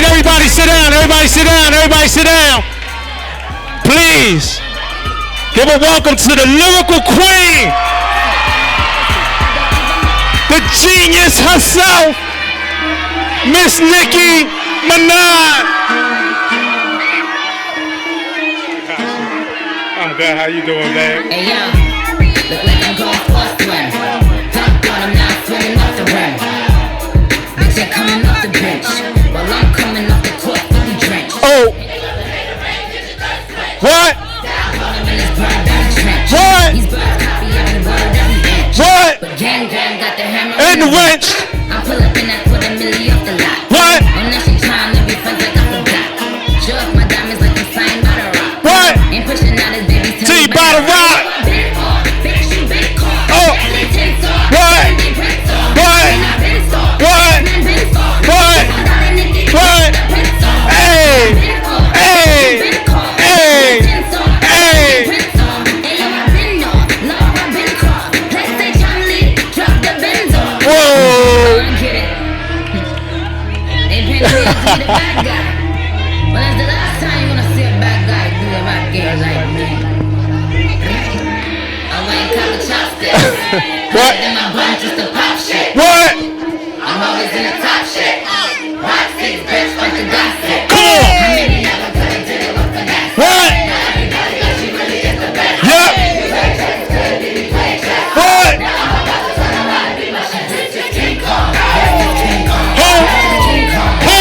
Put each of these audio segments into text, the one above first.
everybody sit down. Everybody sit down. Everybody sit down. Please. Give a welcome to the lyrical queen. The genius herself. Miss Nicki Minaj. I'm good. How you doing, man? Hey, yo. Look like I'm going for a swim. Dunk on, I'm not swimming off the rim. Bitch, I'm coming off the bench. While I'm coming off the court, fully drenched. Oh. What? What? What? But gang got the hammer and the wrench. I pull up in that $250,000 off the lot. What? And now she trying to be friends like I forgot. Show off my diamonds like I'm signed by the rock. What? Ain't pushing out his babies till T by the rock. Oh. What? What? What? What? What? Hey. Hey. Hey. Hey. Whoa. When's the last time you gonna see a bad guy do a rap game like me? I went college chopsticks. What? Then my bun just to pop shit. What? I'm always in the top shit. Rock six, bitch, bunch of gossip. Come on. How many never couldn't do it for that? What? Everybody knows she really is the best. Yep. What? This is King Kong. Who? Who? Who?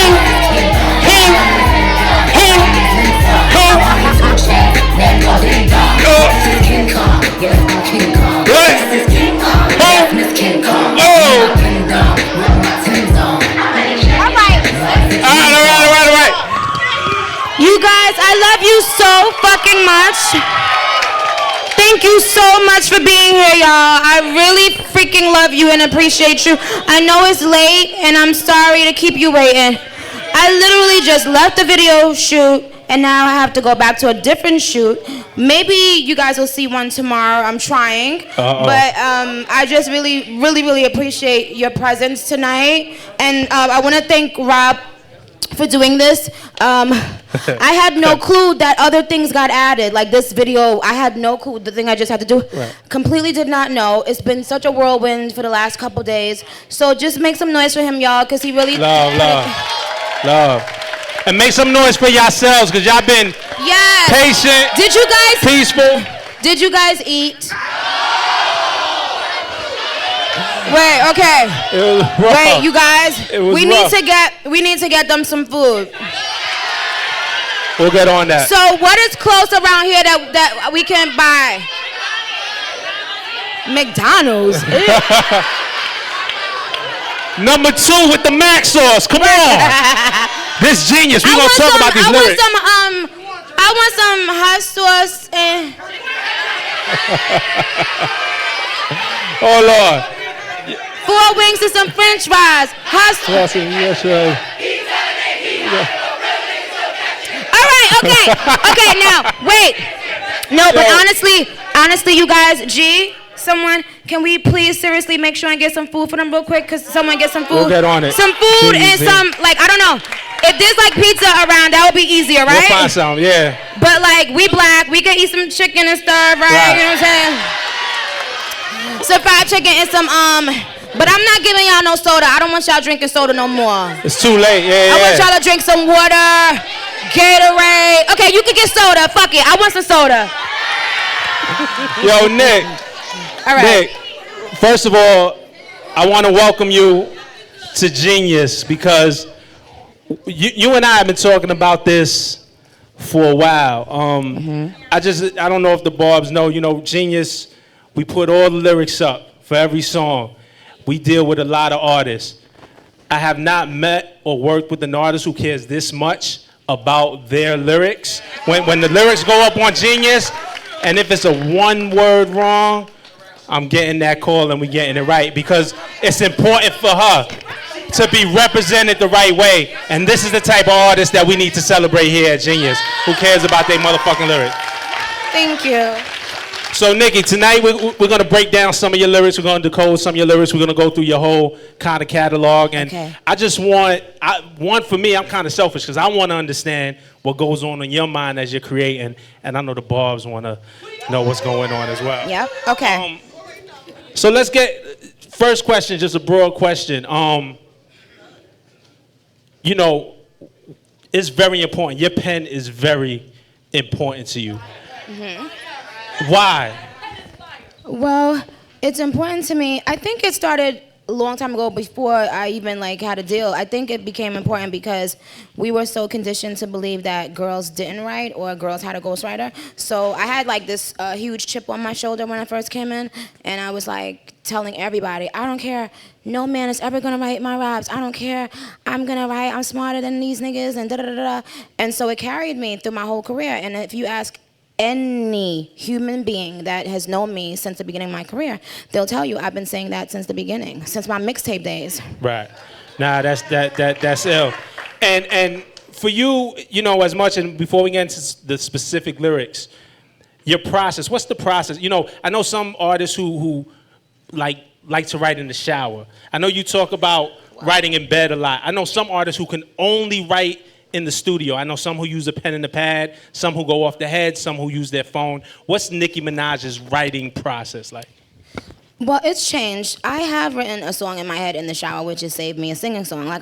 Who? Who? King Kong. Yes, I'm King Kong. What? This is King Kong. Who? This King Kong. Oh. Up and down with my Tim's on. All right. You guys, I love you so fucking much. Thank you so much for being here, y'all. I really freaking love you and appreciate you. I know it's late and I'm sorry to keep you waiting. I literally just left the video shoot and now I have to go back to a different shoot. Maybe you guys will see one tomorrow. I'm trying. But I just really appreciate your presence tonight. And I want to thank Rob for doing this. I had no clue that other things got added, like this video. I had no clue. The thing I just had to do, completely did not know. It's been such a whirlwind for the last couple days. So just make some noise for him, y'all, because he really Love. And make some noise for yourselves, because y'all been patient, Did you guys peaceful. Did you guys eat? Wait, okay. It was rough. Wait, you guys. It was we rough. need to get them some food. We'll get on that. So what is close around here that we can buy? McDonald's. Number 2 with the mac sauce. Come on. This genius. We're going to talk about these lyrics. I want some hot sauce and... Oh, Lord. 4 wings and some french fries. Hot sauce. Yes, right. All right, okay, now, wait. No, but honestly, you guys, someone, can we please seriously make sure and get some food for them real quick? Because someone get some food. We'll get on it. Some food and some, like, I don't know. If there's, like, pizza around, that would be easier, right? We'll find some, yeah. But, like, we black. We can eat some chicken and stuff, right? You know what I'm saying? Some fried chicken and some, but I'm not giving y'all no soda. I don't want y'all drinking soda no more. It's too late, I want y'all to drink some water, Gatorade. Okay, you can get soda. Fuck it. I want some soda. Yo, Nick. All right. Nick, first of all, I want to welcome you to Genius because you and I have been talking about this for a while. I don't know if the Barbs know, Genius, we put all the lyrics up for every song. We deal with a lot of artists. I have not met or worked with an artist who cares this much about their lyrics. When the lyrics go up on Genius, and if it's a 1 word wrong, I'm getting that call and we getting it right because it's important for her to be represented the right way. And this is the type of artist that we need to celebrate here at Genius, who cares about their motherfucking lyrics. Thank you. So, Nikki, tonight we're going to break down some of your lyrics. We're going to decode some of your lyrics. We're going to go through your whole kind of catalog. And Okay. I just want, for me, I'm kind of selfish because I want to understand what goes on in your mind as you're creating. And I know the Barbs want to know what's going on as well. Yep. Okay. So let's get, first question, just a broad question. You know, it's very important. Your pen is very important to you. Why? Well, it's important to me. I think it started a long time ago before I even like had a deal. I think it became important because we were so conditioned to believe that girls didn't write or girls had a ghostwriter. So I had like this huge chip on my shoulder when I first came in, and I was like telling everybody, I don't care, no man is ever gonna write my raps. I don't care, I'm gonna write, I'm smarter than these niggas, and da da da da. And so it carried me through my whole career. And if you ask any human being that has known me since the beginning of my career, they'll tell you I've been saying that since the beginning, since my mixtape days. Right. Nah, that's ill. And for you, you know, as much, and before we get into the specific lyrics, your process, what's the process? You know, I know some artists who like to write in the shower. I know you talk about writing in bed a lot. I know some artists who can only write in the studio. I know some who use a pen and a pad, some who go off the head, some who use their phone. What's Nicki Minaj's writing process like? Well, it's changed. I have written a song in my head in the shower, which has saved me a singing song. Like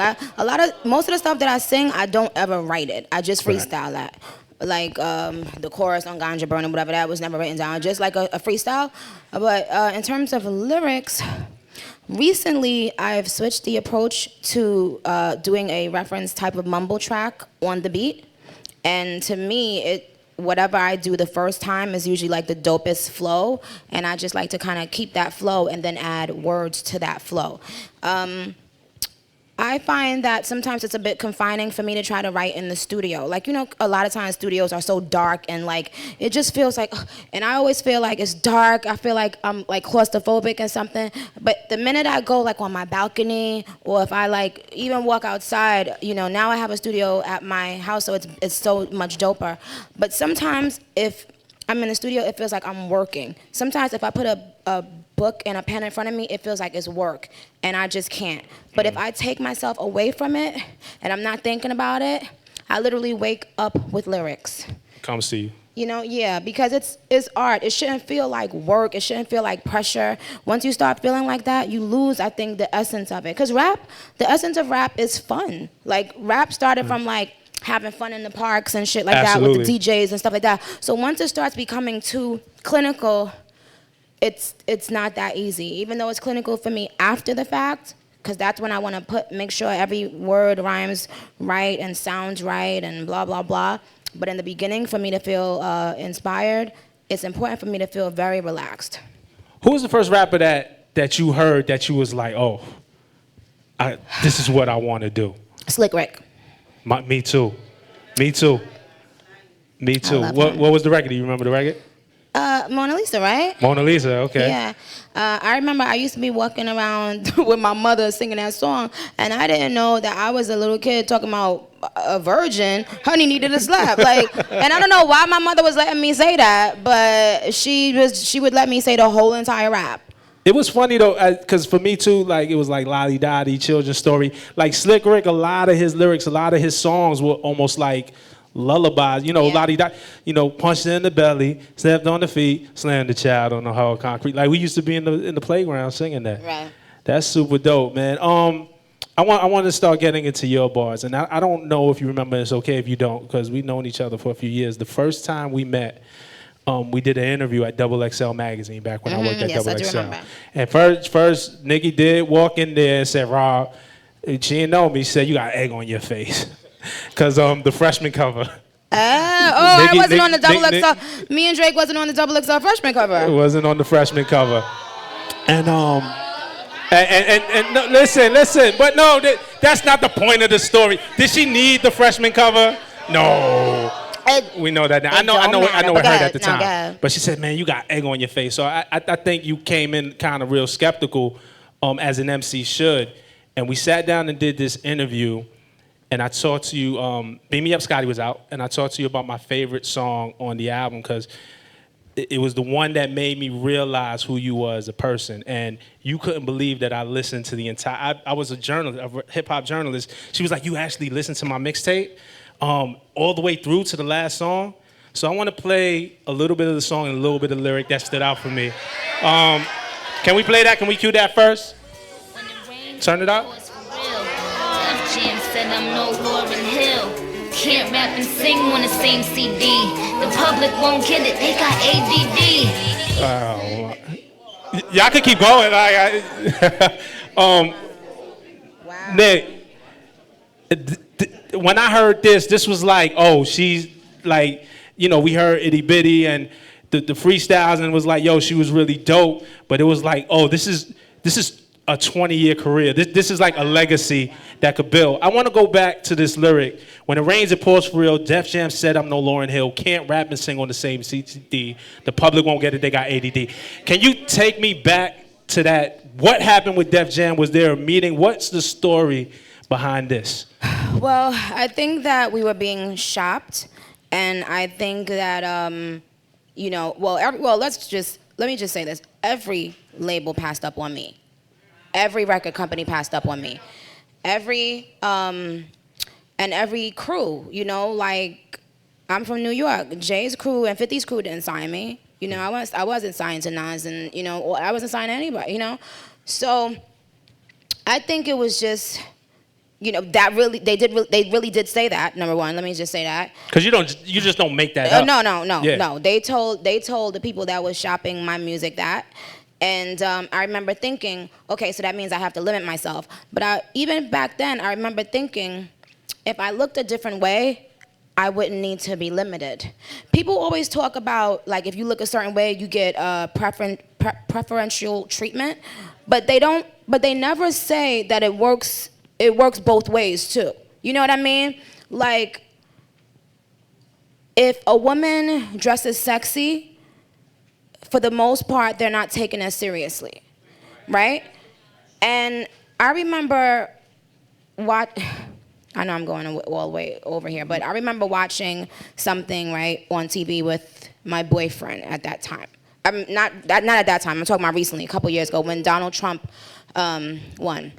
most of the stuff that I sing, I don't ever write it. I just freestyle that. Like the chorus on Ganja Burning, whatever, that was never written down, just like a freestyle. But in terms of lyrics, recently I've switched the approach to doing a reference type of mumble track on the beat. And to me, whatever I do the first time is usually like the dopest flow, and I just like to kind of keep that flow and then add words to that flow. I find that sometimes it's a bit confining for me to try to write in the studio. Like, you know, a lot of times studios are so dark and like, it just feels like, and I always feel like it's dark. I feel like I'm like claustrophobic and something. But the minute I go like on my balcony, or if I like even walk outside, you know, now I have a studio at my house, so it's so much doper. But sometimes if I'm in the studio, it feels like I'm working. Sometimes if I put a book and a pen in front of me, it feels like it's work, and I just can't. But if I take myself away from it and I'm not thinking about it, I literally wake up with lyrics. Comes to you. You know, yeah, because it's art. It shouldn't feel like work. It shouldn't feel like pressure. Once you start feeling like that, you lose, I think, the essence of it. Because the essence of rap is fun. Like, rap started from like having fun in the parks and shit like Absolutely. that with the DJs and stuff like that. So once it starts becoming too clinical, it's not that easy. Even though it's clinical for me after the fact, because that's when I want to make sure every word rhymes right and sounds right and blah, blah, blah. But in the beginning, for me to feel inspired, it's important for me to feel very relaxed. Who was the first rapper that you heard that you was like, oh, this is what I want to do? Slick Rick. Me too. Me too. Me too. love What him. was the record? Do you remember the record? Mona Lisa, right? Mona Lisa, okay. Yeah. I remember I used to be walking around with my mother singing that song, and I didn't know that I was a little kid talking about a virgin. Honey needed a slap. Like, and I don't know why my mother was letting me say that, but she would let me say the whole entire rap. It was funny though, because for me too, like it was like Lolly Dottie, children's story. Like Slick Rick, a lot of his lyrics, a lot of his songs were almost like lullabies. You know, Yeah. Lolly Dottie, you know, punched in the belly, stepped on the feet, slammed the child on the hard concrete. Like we used to be in the playground singing that. Right. That's super dope, man. I want to start getting into your bars, and I don't know if you remember. It's okay if you don't, because we've known each other for a few years. The first time we met, we did an interview at Double XL magazine back when I worked at yes, Double I do XL. remember. And first, Nikki did walk in there and said, "Rob," she didn't know me. She said, "You got egg on your face," because the freshman cover. I Nikki- wasn't on the Double Nick- XL. Me and Drake wasn't on the Double XL freshman cover. It wasn't on the freshman cover. And no, listen, but no, that's not the point of the story. Did she need the freshman cover? No. We know that now. I know it hurt at the No, go time. ahead. But she said, man, you got egg on your face. So I think you came in kind of real skeptical, as an MC should. And we sat down and did this interview, and I talked to you, Beam Me Up Scotty was out, and I talked to you about my favorite song on the album, because it was the one that made me realize who you were as a person. And you couldn't believe that I listened to the entire, I was a journalist, a hip hop journalist. She was like, you actually listened to my mixtape all the way through to the last song? So I want to play a little bit of the song and a little bit of the lyric that stood out for me. Can we play that? Can we cue that first? Turn it up. Def Jam said I'm no Lauryn Hill. Can't rap and sing on the same CD. The public won't get it, they got ADD. Y'all can keep going. Wow. Nick, when I heard this was like, oh, she's like, you know, we heard Itty Bitty and the freestyles, and it was like, yo, she was really dope. But it was like, oh, this is a 20-year career. This is like a legacy that could build. I want to go back to this lyric. When it rains, it pours for real. Def Jam said I'm no Lauryn Hill. Can't rap and sing on the same CD. The public won't get it. They got ADD. Can you take me back to that? What happened with Def Jam? Was there a meeting? What's the story behind this? Well, I think that we were being shopped, and I think that you know, let me just say this. Every label passed up on me. Every record company passed up on me. Every crew, you know, like I'm from New York. Jay's crew and 50's crew didn't sign me. You know, I wasn't signed to Nas, and you know, I wasn't signed to anybody. You know, so I think it was just, you know, that really they really did say that. Number one, let me just say that. Because you just don't make that up. No. They told the people that was shopping my music that. And I remember thinking, okay, so that means I have to limit myself. But even back then, I remember thinking, if I looked a different way, I wouldn't need to be limited. People always talk about, like, if you look a certain way, you get preferential treatment. But they never say that it works both ways, too. You know what I mean? Like, if a woman dresses sexy, for the most part, they're not taken as seriously, right? And I remember I know I'm going all the way over here, but I remember watching something, right, on TV with my boyfriend at that time. Not at that time, I'm talking about recently, a couple years ago, when Donald Trump won.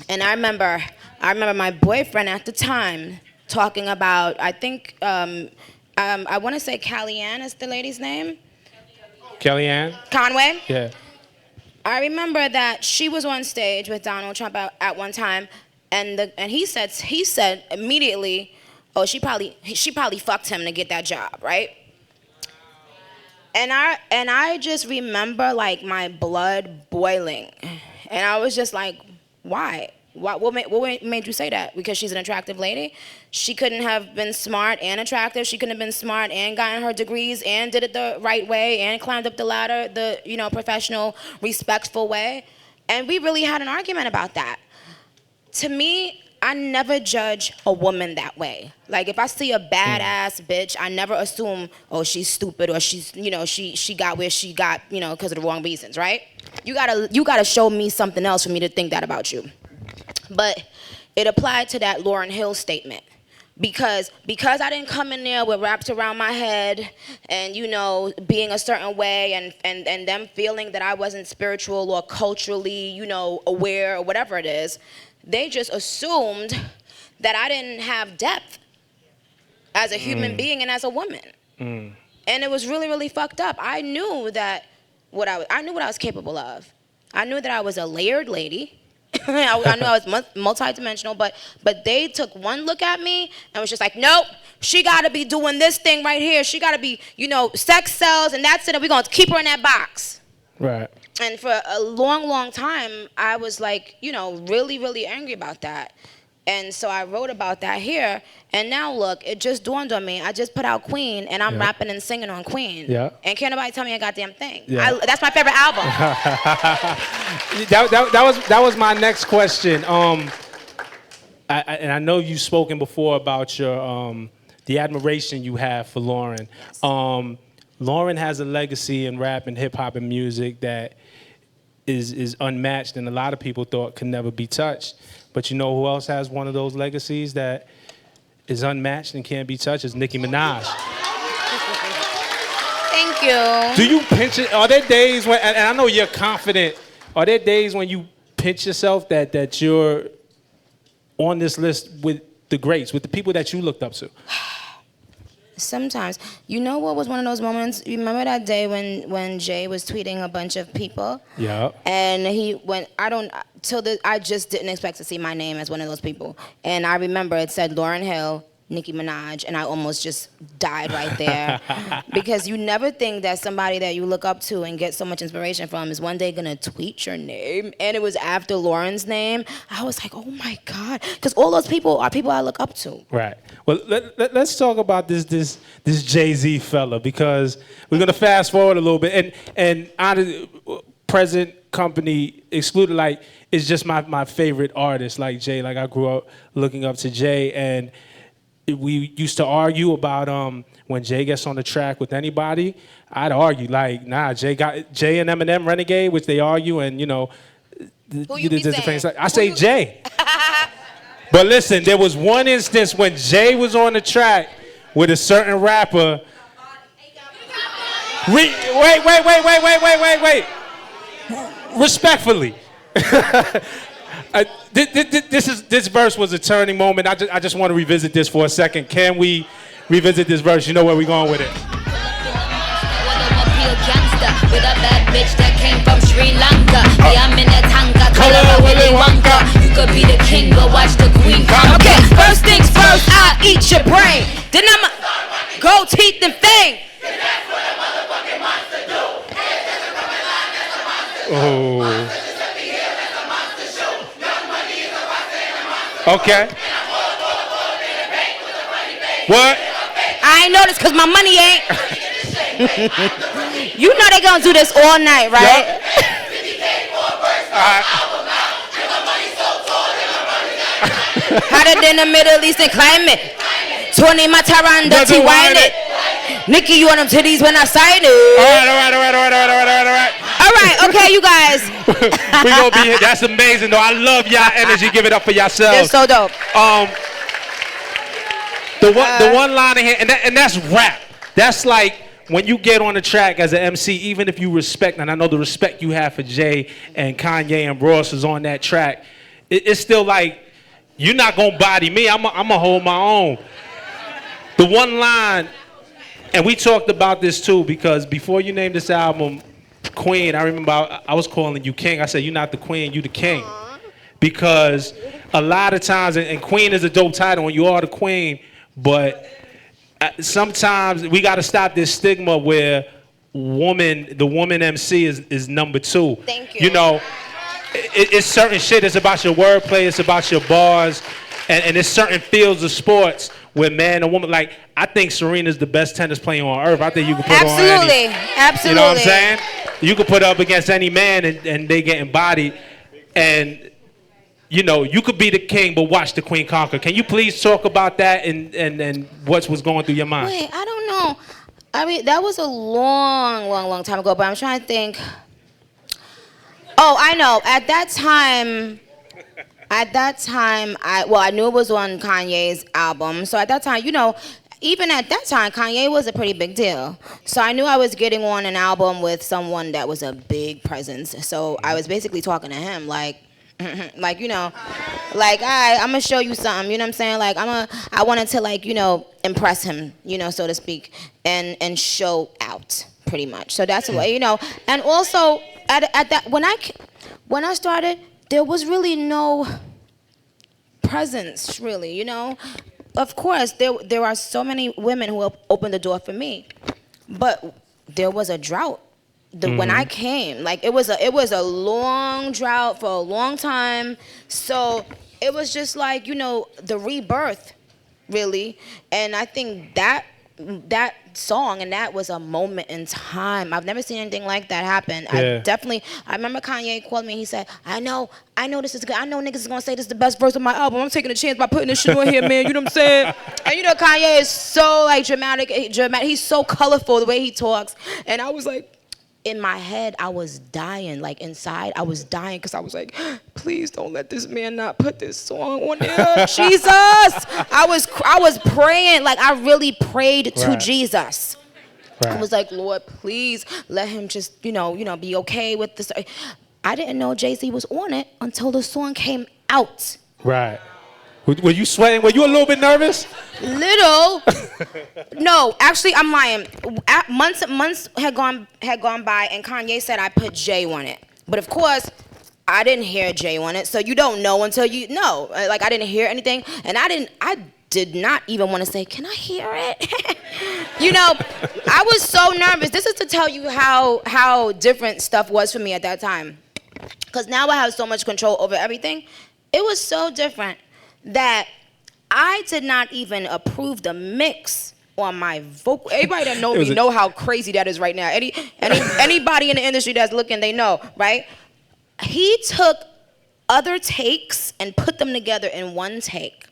And I remember my boyfriend at the time talking about, I think, I want to say Kellyanne is the lady's name. Kellyanne? Conway? Yeah. I remember that she was on stage with Donald Trump at one time, and he said immediately, oh, she probably fucked him to get that job, right? And I just remember like my blood boiling, and I was just like, why? What made you say that? Because she's an attractive lady? She couldn't have been smart and attractive. She couldn't have been smart and gotten her degrees and did it the right way and climbed up the ladder the, you know, professional, respectful way. And we really had an argument about that. To me, I never judge a woman that way. Like, if I see a badass bitch, I never assume, oh, she's stupid, or she's, you know, she got where she got, you know, because of the wrong reasons, right? You gotta show me something else for me to think that about you. But it applied to that Lauryn Hill statement. Because I didn't come in there with wraps around my head and, you know, being a certain way and them feeling that I wasn't spiritual or culturally, you know, aware or whatever it is, they just assumed that I didn't have depth as a human being and as a woman. And it was really, really fucked up. I knew what I was capable of. I knew that I was a layered lady. I knew I was multidimensional, but they took one look at me and was just like, nope, she got to be doing this thing right here. She got to be, you know, sex sells, and that's it, and we're going to keep her in that box. Right. And for a long, long time, I was like, you know, really, really angry about that. And so I wrote about that here. And now, look, it just dawned on me. I just put out Queen, and I'm rapping and singing on Queen. Yeah. And can't nobody tell me a goddamn thing. Yeah. That's my favorite album. that was my next question. And I know you've spoken before about your the admiration you have for Lauryn. Lauryn has a legacy in rap and hip hop and music that is unmatched, and a lot of people thought could never be touched. But you know who else has one of those legacies that is unmatched and can't be touched? Is Nicki Minaj. Thank you. Do you pinch it? Are there days when, and I know you're confident, are there days when you pinch yourself that you're on this list with the greats, with the people that you looked up to? Sometimes. You know what was one of those moments? You remember that day when Jay was tweeting a bunch of people? Yeah. And he went, I just didn't expect to see my name as one of those people. And I remember it said Lauryn Hill, Nicki Minaj, and I almost just died right there. Because you never think that somebody that you look up to and get so much inspiration from is one day gonna tweet your name. And it was after Lauren's name. I was like, oh my God. Because all those people are people I look up to. Right. Well, let's talk about this Jay-Z fella, because we're gonna fast forward a little bit. And present company excluded, like, is just my favorite artist, like Jay. Like, I grew up looking up to Jay, and we used to argue about when Jay gets on the track with anybody. I'd argue like, nah, Jay and Eminem Renegade, which they argue, and you know, Who you be saying? I say Jay. But listen, there was one instance when Jay was on the track with a certain rapper. Wait. Respectfully. This verse was a turning moment. I just want to revisit this for a second. Can we revisit this verse? You know where we're going with it. With a bad bitch that came from Sri Lanka. Yeah, I'm in a tanga, color of Willy Wonka. You could be the king, but watch the queen come. Okay, first things first, I'll eat your brain. Then I'ma go teeth and fang. Oh. Okay. What? I ain't noticed because my money ain't. You know they gonna do this all night, right? Yep. Hotter than the Middle Eastern climate. 20 my Tyranda, T-wine it. Nikki, you want them titties when I sign it. All right, okay, you guys. We gonna be here. That's amazing, though. I love y'all energy. Give it up for yourselves. It's so dope. The one line in here, and that's rap. That's like when you get on the track as an MC, even if you respect, and I know the respect you have for Jay and Kanye and Ross is on that track, it's still like, you're not gonna body me. I'm gonna hold my own. The one line, and we talked about this too, because before you named this album Queen, I remember I was calling you King. I said, you're not the Queen, you the King. Because a lot of times, and Queen is a dope title, and you are the Queen, but sometimes we got to stop this stigma where the woman MC is number two. Thank you. You know, it's certain shit. It's about your wordplay. It's about your bars. And there's certain fields of sports where man and woman, like, I think Serena's the best tennis player on earth. I think you can put her on any. Absolutely. You know what I'm saying? You can put her up against any man and they getting bodied. And, you know, you could be the king, but watch the queen conquer. Can you please talk about that and what was going through your mind? Wait, I don't know. I mean, that was a long time ago, but I'm trying to think. Oh, I know. At that time, I knew it was on Kanye's album. So at that time, you know, even at that time, Kanye was a pretty big deal. So I knew I was getting on an album with someone that was a big presence. So I was basically talking to him like, you know, like, I'm gonna show you something, you know what I'm saying? Like, I wanted to, like, you know, impress him, you know, so to speak, and show out, pretty much. So that's the way, you know. And also, at that, when I started, there was really no presence, really, you know. Of course, there are so many women who opened the door for me, but there was a drought. When I came, like, it was a long drought for a long time. So it was just like, you know, the rebirth, really. And I think that song and that was a moment in time. I've never seen anything like that happen. Yeah. I remember Kanye called me and he said, I know this is good. I know niggas is gonna say this is the best verse of my album. I'm taking a chance by putting this shit on here, man. You know what I'm saying? And you know, Kanye is so, like, dramatic. He's so colorful the way he talks. And I was like, in my head, I was dying. Like, inside, I was dying because I was like, please don't let this man not put this song on there. Jesus! I was praying. Like, I really prayed to Jesus. I was like, Lord, please let him just, be okay with this. I didn't know Jay-Z was on it until the song came out. Right. Were you sweating? Were you a little bit nervous? Little. No, actually, I'm lying. Months had gone by, and Kanye said I put Jay on it. But of course, I didn't hear Jay on it, so you don't know until you know. Like, I didn't hear anything, and I did not even want to say, can I hear it? I was so nervous. This is to tell you how different stuff was for me at that time. Because now I have so much control over everything. It was so different that I did not even approve the mix on my vocal. Everybody that know me know how crazy that is right now. Anybody in the industry that's looking, they know, right? He took other takes and put them together in one take.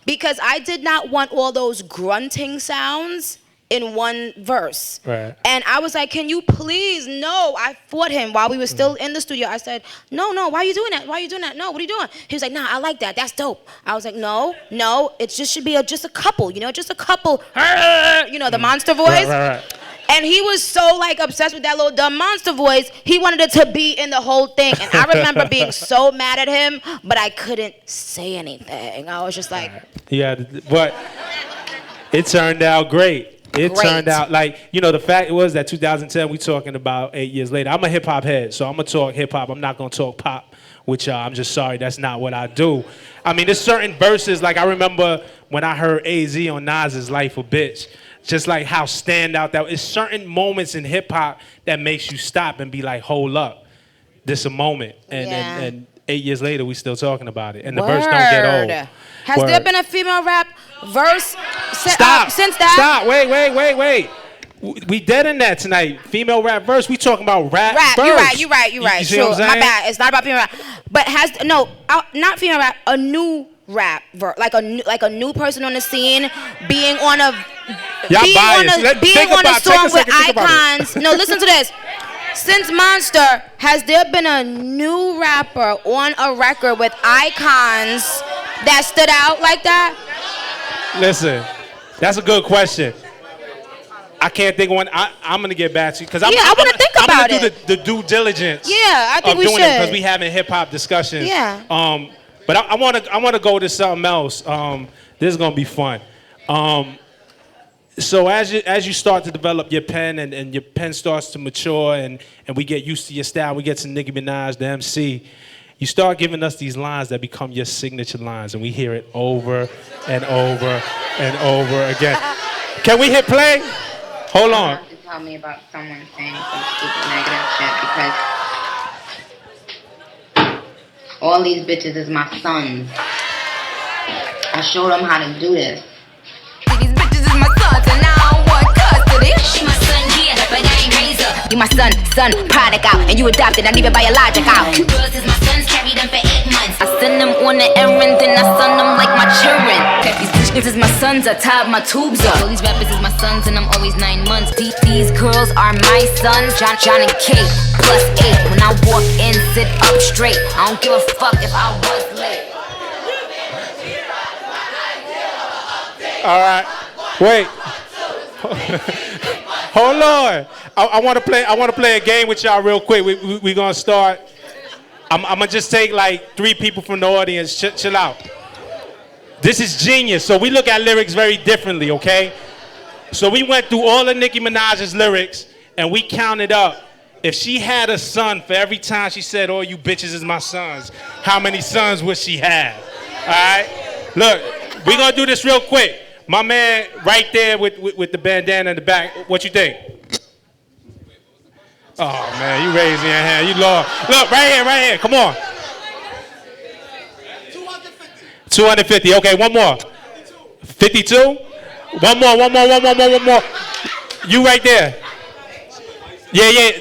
Because I did not want all those grunting sounds in one verse. Right. And I was like, can you please? No. I fought him while we were still in the studio. I said, no, why are you doing that? Why are you doing that? No, what are you doing? He was like, nah, I like that. That's dope. I was like, no, it just should be just a couple, just a couple, the monster voice. Right. And he was so obsessed with that little dumb monster voice, he wanted it to be in the whole thing. And I remember being so mad at him, but I couldn't say anything. I was just like... Yeah, but it turned out great. It turned out the fact was that 2010, we talking about 8 years later. I'm a hip hop head, so I'm going to talk hip hop. I'm not going to talk pop with y'all. I'm just sorry, that's not what I do. I mean, there's certain verses, I remember when I heard AZ on Nas's Life a Bitch, just how stand out that is. Certain moments in hip hop that makes you stop and be like, hold up, this a moment. And 8 years later, we still talking about it. And the verse don't get old. Has there been a female rap verse since that? Stop. Wait. We dead in that tonight. Female rap verse. We talking about rap verse. You're right. You see Sure, what I'm saying? my bad. It's not about female rap. But not female rap, a new rap verse. Like a new person on the scene being on a... Y'all being on a song with icons. No, listen to this. Since Monster, has there been a new rapper on a record with icons that stood out like that? Listen, that's a good question. I can't think of one. I'm gonna get back to you because I want to think about it. I'm gonna do the due diligence. Yeah, I think we should. Because we having hip hop discussions. Yeah. But I want to go to something else. This is gonna be fun. So as you start to develop your pen and your pen starts to mature and we get used to your style, we get to Nicki Minaj, the MC, you start giving us these lines that become your signature lines, and we hear it over and over and over again. Can we hit play? Hold on. You have to tell me about someone saying some stupid negative shit because all these bitches is my sons. I showed them how to do this. These bitches is my sons and I don't want custody. She my son, yeah, but I ain't raised her. You my son, product out, and you adopted, not even biological. Girls is my sons, carry them for 8 months. I send them on the errand, then I son them like my children. These bitches is my sons, I tied my tubes up. All these rappers is my sons, and I'm always 9 months. These girls are my sons, John and Kate, +8. When I walk in, sit up straight. I don't give a fuck if I was late. All right, wait. Hold on. I want to play a game with y'all real quick. We gonna start. I'm gonna just take 3 people from the audience. Chill out. This is genius. So we look at lyrics very differently, okay? So we went through all of Nicki Minaj's lyrics and we counted up. If she had a son for every time she said, "Oh, you bitches is my sons," how many sons would she have? All right. Look, we gonna do this real quick. My man right there with the bandana in the back, what you think? Oh, man, you raising your hand. You lost. Look, right here. Come on. 250. Okay, one more. 52? One more. You right there. Yeah.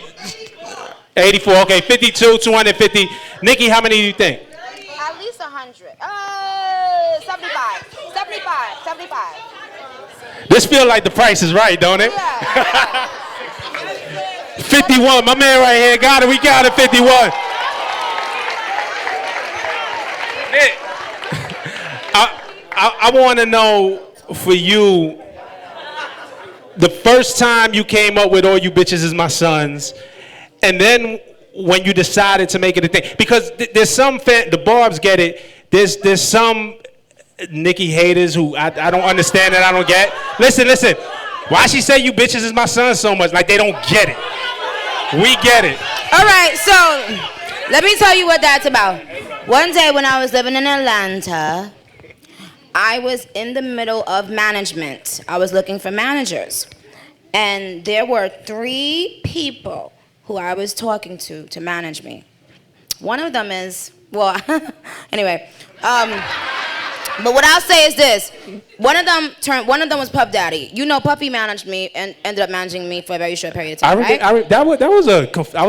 84. Okay, 52, 250. Nikki, how many do you think? At least 100. 75. This feel like The Price is Right, don't it? Yeah. 51. My man right here got it. We got it. 51. Nick, I want to know for you, the first time you came up with all you bitches is my sons, and then when you decided to make it a thing, because there's some the Barbs get it. There's some Nicki haters who I don't understand and I don't get. Listen. Why she say you bitches is my son so much? Like they don't get it. We get it. All right, so let me tell you what that's about. One day when I was living in Atlanta, I was in the middle of management. I was looking for managers. And there were 3 people who I was talking to manage me. One of them is, well, anyway. But what I'll say is this: one of them was Puff Daddy. You know, Puffy managed me and ended up managing me for a very short period of time. I was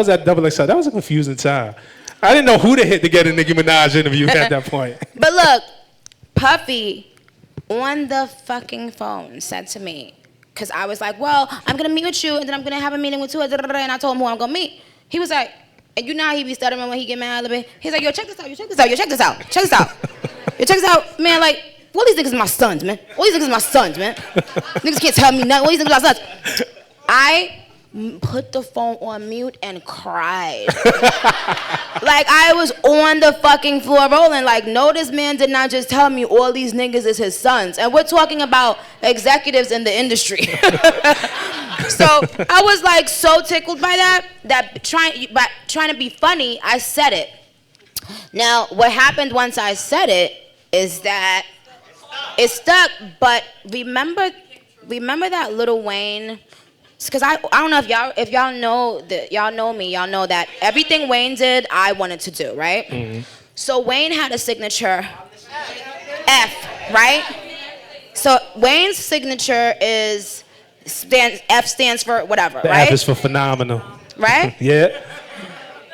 at Double XL. That was a confusing time. I didn't know who to hit to get a Nicki Minaj interview at that point. But look, Puffy on the fucking phone said to me, because I was like, well, I'm gonna meet with you, and then I'm gonna have a meeting with you, and I told him who I'm gonna meet. He was like, and you know how he be stuttering when he get mad a little bit. He's like, yo, check this out, check this out, man. Like, all these niggas is my sons, man. Niggas can't tell me nothing. All these niggas are my sons. I put the phone on mute and cried. Like, I was on the fucking floor rolling. Like, no, this man did not just tell me all these niggas is his sons. And we're talking about executives in the industry. So I was like so tickled by that trying to be funny, I said it. Now, what happened once I said it is that it stuck, but remember that Lil Wayne, because I don't know if y'all know that, y'all know me, y'all know that everything Wayne did, I wanted to do, right? Mm-hmm. So Wayne had a signature F, right? So Wayne's signature F stands for whatever, right? F is for phenomenal. Right? Yeah.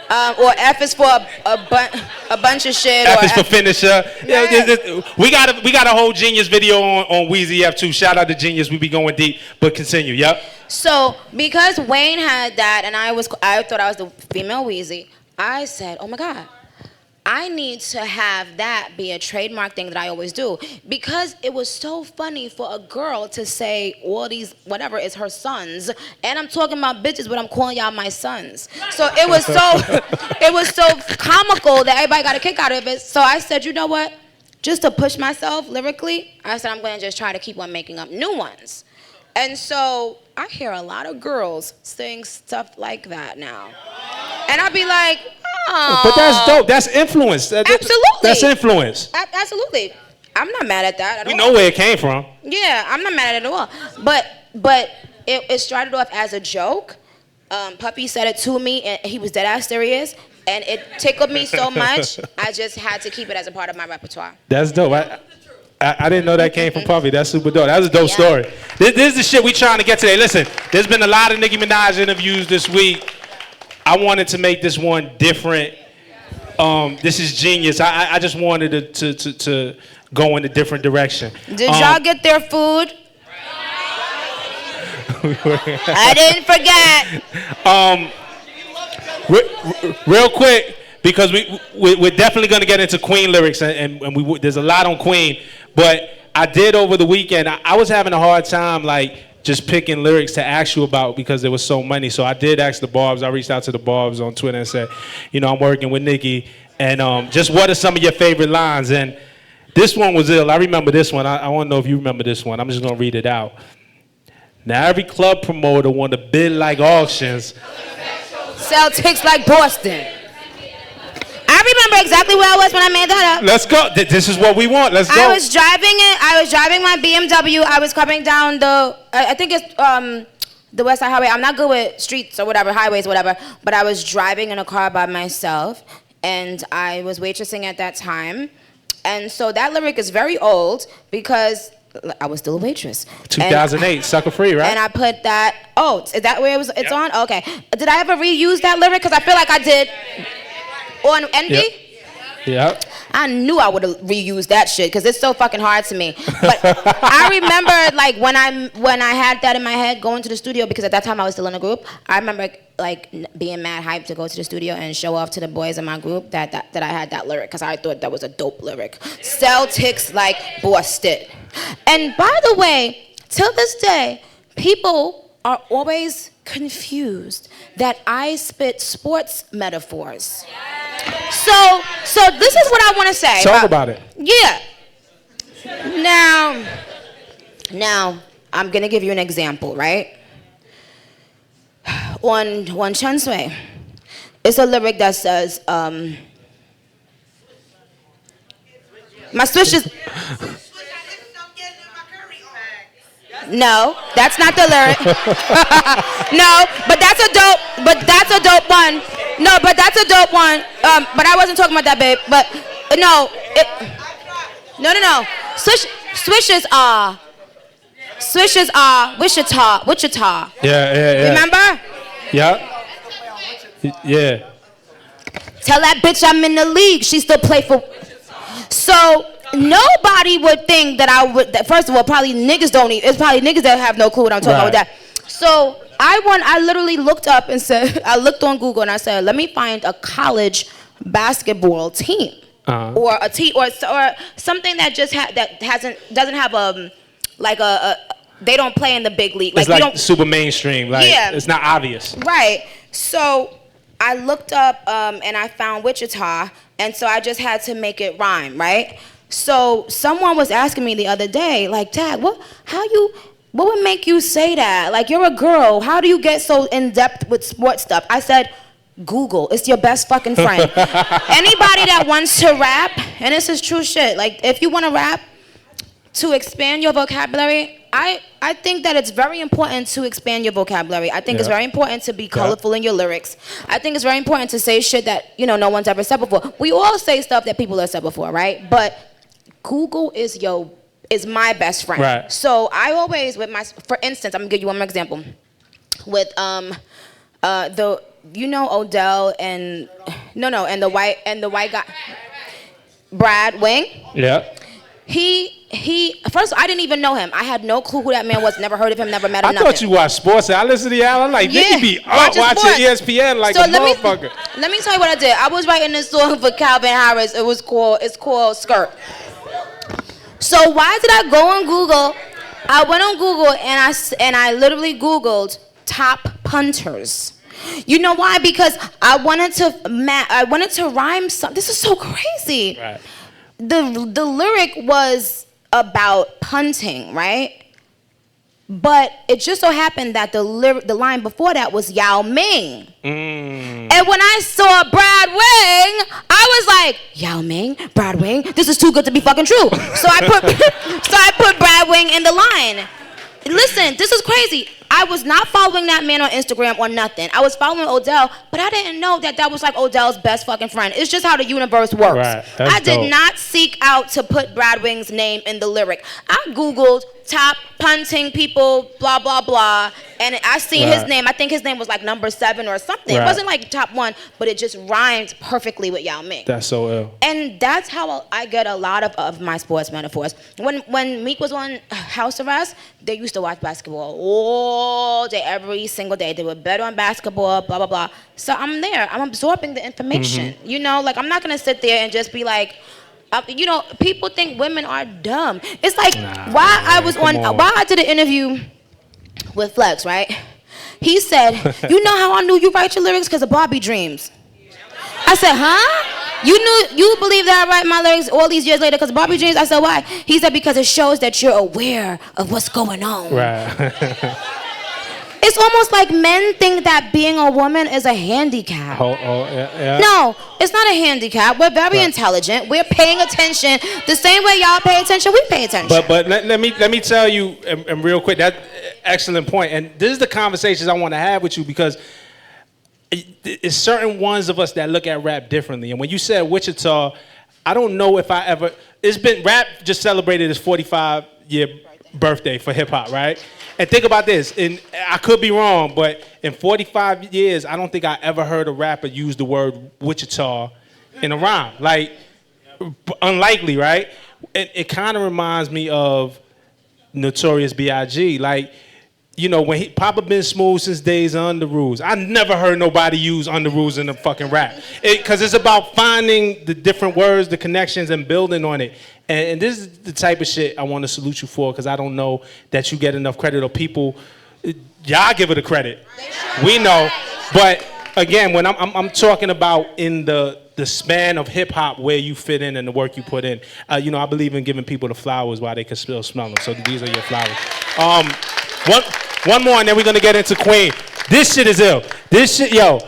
Or F is for a bunch of shit. F is for finisher. Yeah. We got a whole Genius video on Weezy F2. Shout out to Genius. We be going deep, but continue. Yep. So because Wayne had that, and I thought I was the female Weezy, I said, oh my God, I need to have that be a trademark thing that I always do, because it was so funny for a girl to say all these whatever is her sons, and I'm talking about bitches, but I'm calling y'all my sons. So it was so comical that everybody got a kick out of it. So I said, you know what? Just to push myself lyrically, I said I'm going to just try to keep on making up new ones. And so I hear a lot of girls saying stuff like that now, and I'll be like, oh. But that's dope. That's influence. Absolutely. That's influence. Absolutely. I'm not mad at that at all. We know where it came from. Yeah, I'm not mad at it at all. But it started off as a joke. Puppy said it to me, and he was dead ass serious, and it tickled me so much, I just had to keep it as a part of my repertoire. That's dope. I didn't know that came from Puffy. That's super dope. That was a dope story. This is the shit we trying to get today. Listen, there's been a lot of Nicki Minaj interviews this week. I wanted to make this one different. This is genius. I just wanted to go in a different direction. Did y'all get their food? I didn't forget. Real quick, because we're definitely going to get into Queen lyrics, and there's a lot on Queen. But I did over the weekend. I was having a hard time, like, just picking lyrics to ask you about because there was so many. So I did ask the Barbs. I reached out to the Barbs on Twitter and said, you know, I'm working with Nicki, and just what are some of your favorite lines? And this one was ill. I remember this one. I want to know if you remember this one. I'm just going to read it out. Now every club promoter want to bid like auctions. Sell ticks like Boston. I remember exactly where I was when I made that up. Let's go. This is what we want. Let's go. I was driving my BMW. I was coming down I think it's the West Side Highway. I'm not good with streets or whatever, highways, whatever. But I was driving in a car by myself, and I was waitressing at that time. And so that lyric is very old because I was still a waitress. 2008, Sucker Free, right? And I put that. Oh, is that where it's on? Okay. Did I ever reuse that lyric? Because I feel like I did. On Envy? Yeah. I knew I would have reused that shit because it's so fucking hard to me. But I remember, like, when I had that in my head going to the studio, because at that time I was still in a group, I remember, like, being mad hyped to go to the studio and show off to the boys in my group that I had that lyric, because I thought that was a dope lyric. Sell ticks like Boston. And by the way, till this day, people are always confused that I spit sports metaphors. So this is what I want to say. Talk about it. Yeah. Now, I'm gonna give you an example, right? On Chun Sui, it's a lyric that says, my swish is... No, that's not the lyric. No, but that's a dope one. No, but that's a dope one. But I wasn't talking about that, babe. But no. No. Swishes are Wichita. Yeah. Remember? Yeah. Yeah. Tell that bitch I'm in the league. She still play for. So nobody would think that I would. That first of all, probably niggas don't. It's probably niggas that have no clue what I'm talking about with that. So I literally looked up and said, I looked on Google and I said, let me find a college basketball team. Or a team, or something that doesn't have they don't play in the big league. It's like super mainstream. Like, yeah, it's not obvious. Right. So I looked up and I found Wichita, and so I just had to make it rhyme, right? So someone was asking me the other day, like, Dad, what would make you say that? Like, you're a girl. How do you get so in depth with sports stuff? I said, Google. It's your best fucking friend. Anybody that wants to rap, and this is true shit, like, if you want to rap to expand your vocabulary, I think that it's very important to expand your vocabulary. I think it's very important to be colorful in your lyrics. I think it's very important to say shit that, no one's ever said before. We all say stuff that people have said before, right? But Google is my best friend. Right. So I always, for instance, I'm gonna give you one more example. With Odell and the white guy, Brad Wing. Yeah. He first I didn't even know him. I had no clue who that man was. Never heard of him. Never met him. I thought you watched sports. I listened to y'all. I'm like, you be watching ESPN like a motherfucker. Let me tell you what I did. I was writing this song for Calvin Harris. It's called Skirt. So why did I go on Google? I went on Google and I literally Googled top punters. You know why? Because I wanted to rhyme something. This is so crazy. Right. The lyric was about punting, right? But it just so happened that the line before that was Yao Ming. And when I saw Brad Wing, I was like, Yao Ming, Brad Wing, this is too good to be fucking true. So I put Brad Wing in the line. Listen, this is crazy. I was not following that man on Instagram or nothing. I was following Odell, but I didn't know that was like Odell's best fucking friend. It's just how the universe works. Right, I did not seek out to put Brad Wing's name in the lyric. I Googled top punting people, blah, blah, blah, and I seen his name. I think his name was like number 7 or something. It wasn't like top 1, but it just rhymed perfectly with Yao Ming. That's so ill. And that's how I get a lot of my sports metaphors. When Meek was on house arrest, they used to watch basketball all day, every single day. They would bet on basketball, blah, blah, blah. So I'm there. I'm absorbing the information. Like, I'm not going to sit there and just be like, people think women are dumb. It's like, why I did an interview with Flex, right? He said, you know how I knew you write your lyrics? Because of Barbie dreams. I said, huh? You believe that I write my lyrics all these years later because of Barbie dreams? I said, why? He said, because it shows that you're aware of what's going on. Right. It's almost like men think that being a woman is a handicap. Yeah. No, it's not a handicap. We're very intelligent. We're paying attention the same way y'all pay attention. We pay attention. But let me tell you, and real quick, that excellent point. And this is the conversations I want to have with you because it's certain ones of us that look at rap differently. And when you said Wichita, I don't know if rap just celebrated its 45-year birthday for hip hop, right? And think about this, and I could be wrong, but in 45 years, I don't think I ever heard a rapper use the word Wichita in a rhyme. Like, unlikely, right? It kind of reminds me of Notorious B.I.G. Like, when Papa been smooth since days of Under Rules. I never heard nobody use Under Rules in the fucking rap. Because it's about finding the different words, the connections, and building on it. And this is the type of shit I want to salute you for because I don't know that you get enough credit or people Y'all give her the credit. We know, but again, when I'm talking about in the span of hip hop where you fit in and the work you put in, you know, I believe in giving people the flowers while they can still smell them. So these are your flowers. One more, and then we're gonna get into Queen. This shit is ill. This shit, yo,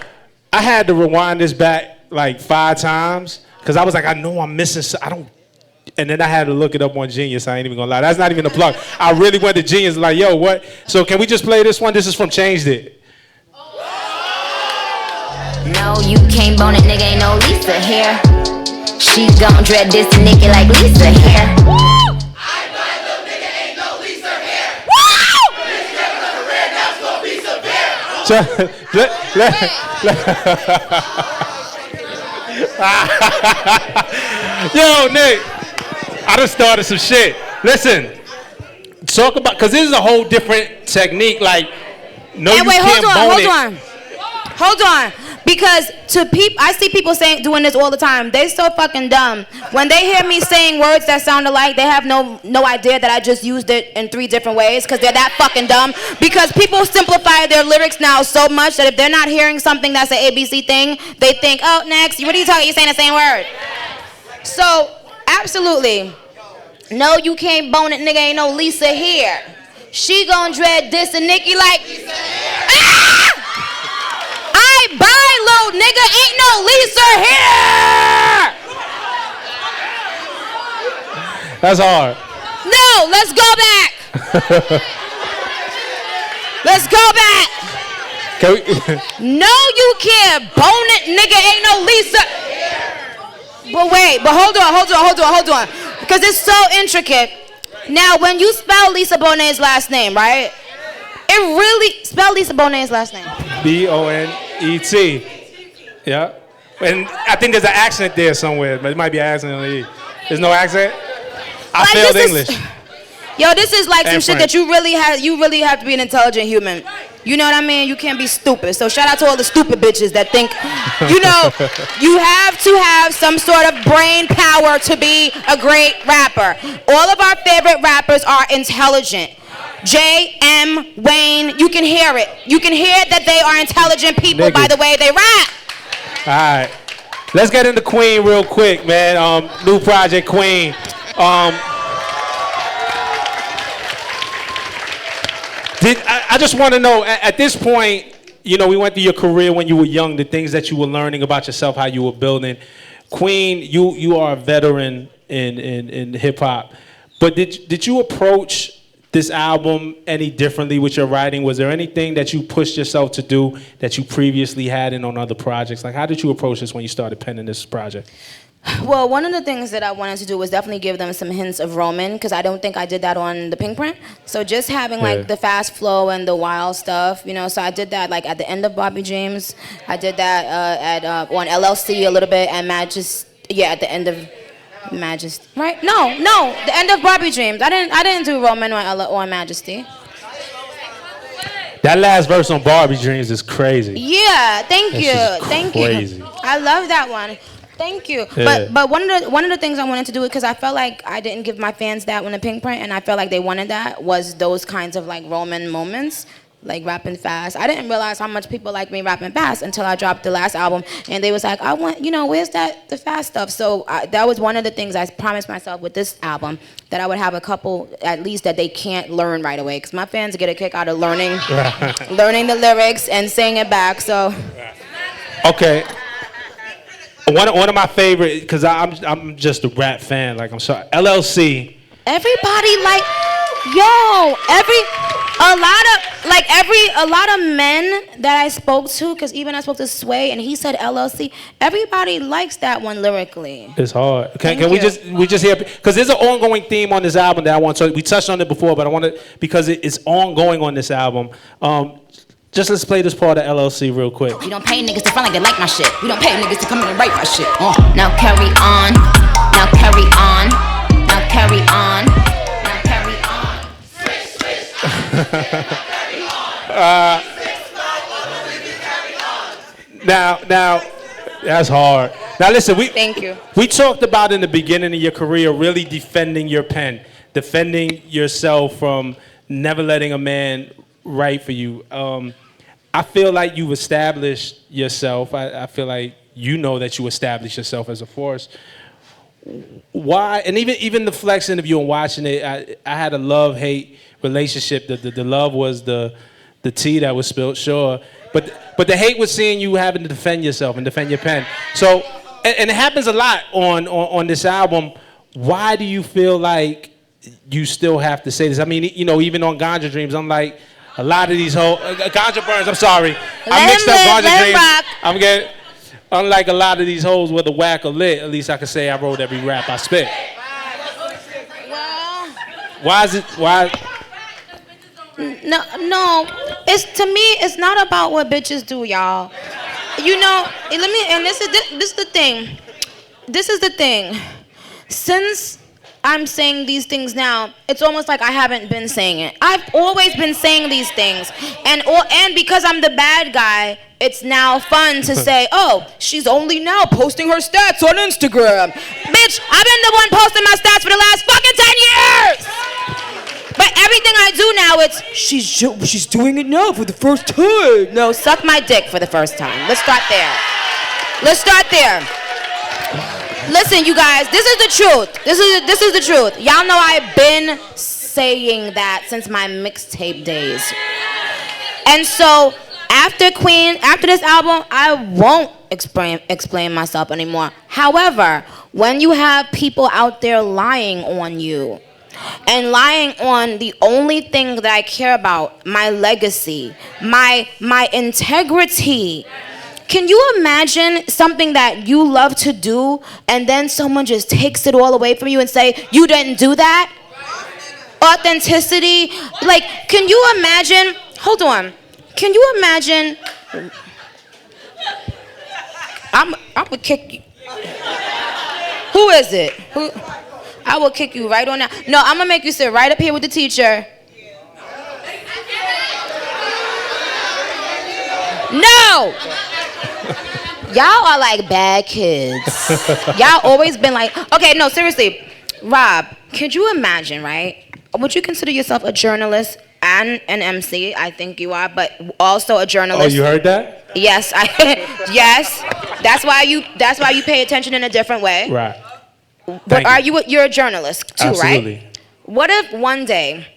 I had to rewind this back like 5 times because I was like, I know I'm missing. I don't. And then I had to look it up on Genius. I ain't even gonna lie. That's not even a plug. I really went to Genius like, yo, what? So can we just play this one? This is from Changed It. No, you can't bone it, nigga, ain't no Lisa here. She gon' dread this nigga like Lisa here. I find little nigga ain't no Lisa here. Woo! This nigga on the red, that's gonna be severe. Yo, Nick, I done started some shit. Listen, talk about, because this is a whole different technique. Like, no, And you wait, can't bone it. Hold on. Because I see people doing this all the time. They so fucking dumb. When they hear me saying words that sound alike, they have no idea that I just used it in 3 different ways because they're that fucking dumb. Because people simplify their lyrics now so much that if they're not hearing something that's an ABC thing, they think, oh, next, what are you talking? You're saying the same word. So, absolutely. No, you can't bone it, nigga, ain't no Lisa here. She gon' dread this and Nicki like, ah! I buy low, nigga, ain't no Lisa here! That's hard. No, let's go back. Let's go back. Can we? No, you can't bone it, nigga, ain't no Lisa. But wait, hold on. Because it's so intricate. Now, when you spell Lisa Bonet's last name, right? It really, spell Lisa Bonet's last name. B-O-N-E-T. Yeah. And I think there's an accent there somewhere, but it might be an accent on the E. There's no accent? I Like, failed this is- English. Yo, this is like some And shit French. that you really have to be an intelligent human. You know what I mean? You can't be stupid. So shout out to all the stupid bitches that think, you know, you have to have some sort of brain power to be a great rapper. All of our favorite rappers are intelligent. J.M. Wayne, you can hear it. You can hear that they are intelligent people by the way they rap. All right. Let's get into Queen real quick, man. New project, Queen. I just want to know, at this point, you know, we went through your career when you were young, the things that you were learning about yourself, how you were building. Queen, you are a veteran in hip hop, but did you approach this album any differently with your writing? Was there anything that you pushed yourself to do that you previously hadn't on other projects? Like, how did you approach this when you started penning this project? Well, one of the things that I wanted to do was definitely give them some hints of Roman, because I don't think I did that on the Pink Print. So just having like the fast flow and the wild stuff, you know. So I did that like at the end of Bobby James. I did that on LLC a little bit, and at the end of Majesty. Right? No, the end of Bobby James. I didn't do Roman on Majesty. That last verse on Barbie Dreams is crazy. Yeah, thank That you, shit is thank crazy. you. I love that one. Thank you. Yeah. But one of the things I wanted to do, because I felt like I didn't give my fans that on the Pink Print, and I felt like they wanted that, was those kinds of like Roman moments, like rapping fast. I didn't realize how much people like me rapping fast until I dropped the last album, and they was like, I want, you know, where's the fast stuff? So that was one of the things I promised myself with this album, that I would have a couple at least that they can't learn right away, because my fans get a kick out of learning the lyrics and saying it back. So Okay. One of my favorite, because I'm just a rap fan. Like, I'm sorry, LLC. everybody like, yo, a lot of men that I spoke to, because even I spoke to Sway and he said LLC, everybody likes that one lyrically. It's hard. Can Thank we you. just hear, because there's an ongoing theme on this album that I want to, we touched on it before, but I want to, because it's ongoing on this album. Just let's play this part of LLC real quick. We don't pay niggas to front like they like my shit. We don't pay niggas to come in and write my shit. Now carry on. Now carry on. Now carry on. Now carry on. Now, that's hard. Now listen, Thank you. We talked about in the beginning of your career really defending your pen, defending yourself from never letting a man right for you. I feel like you've established yourself. I feel like you know that you established yourself as a force. Why? And even the flexing of you and watching it, I had a love-hate relationship. The love was the tea that was spilled, sure. But the hate was seeing you having to defend yourself and defend your pen. So, and it happens a lot on this album. Why do you feel like you still have to say this? I mean, you know, even on Ganja Dreams, I'm like, a lot of these hoes, Ganja Burns, I'm sorry. I mixed up Ganja Dreams. I'm getting, unlike a lot of these hoes, whether whack or lit, at least I can say I wrote every rap I spit. Well, Why is it, why? no. It's, to me, it's not about what bitches do, y'all. You know, and this is the thing. This is the thing. Since I'm saying these things now, it's almost like I haven't been saying it. I've always been saying these things. And because I'm the bad guy, it's now fun to say, oh, she's only now posting her stats on Instagram. Bitch, I've been the one posting my stats for the last fucking 10 years! But everything I do now, it's, she's doing it now for the first time. No, suck my dick for the first time. Let's start there. Listen, you guys, this is the truth. This is the truth. Y'all know I've been saying that since my mixtape days. And so after this album, I won't explain myself anymore. However, when you have people out there lying on you and lying on the only thing that I care about, my legacy, my integrity. Can you imagine something that you love to do and then someone just takes it all away from you and say, you didn't do that? Authenticity. Like, can you imagine, hold on. Can you imagine, I'm gonna kick you. Who is it? I will kick you right on now. No, I'm gonna make you sit right up here with the teacher. No! Y'all are like bad kids. Y'all always been like, okay, no, seriously. Rob, could you imagine, right? Would you consider yourself a journalist and an MC? I think you are, but also a journalist. Oh, you heard that? Yes, yes. That's why you pay attention in a different way. Right. But you're a journalist too, Absolutely. Right? What if one day,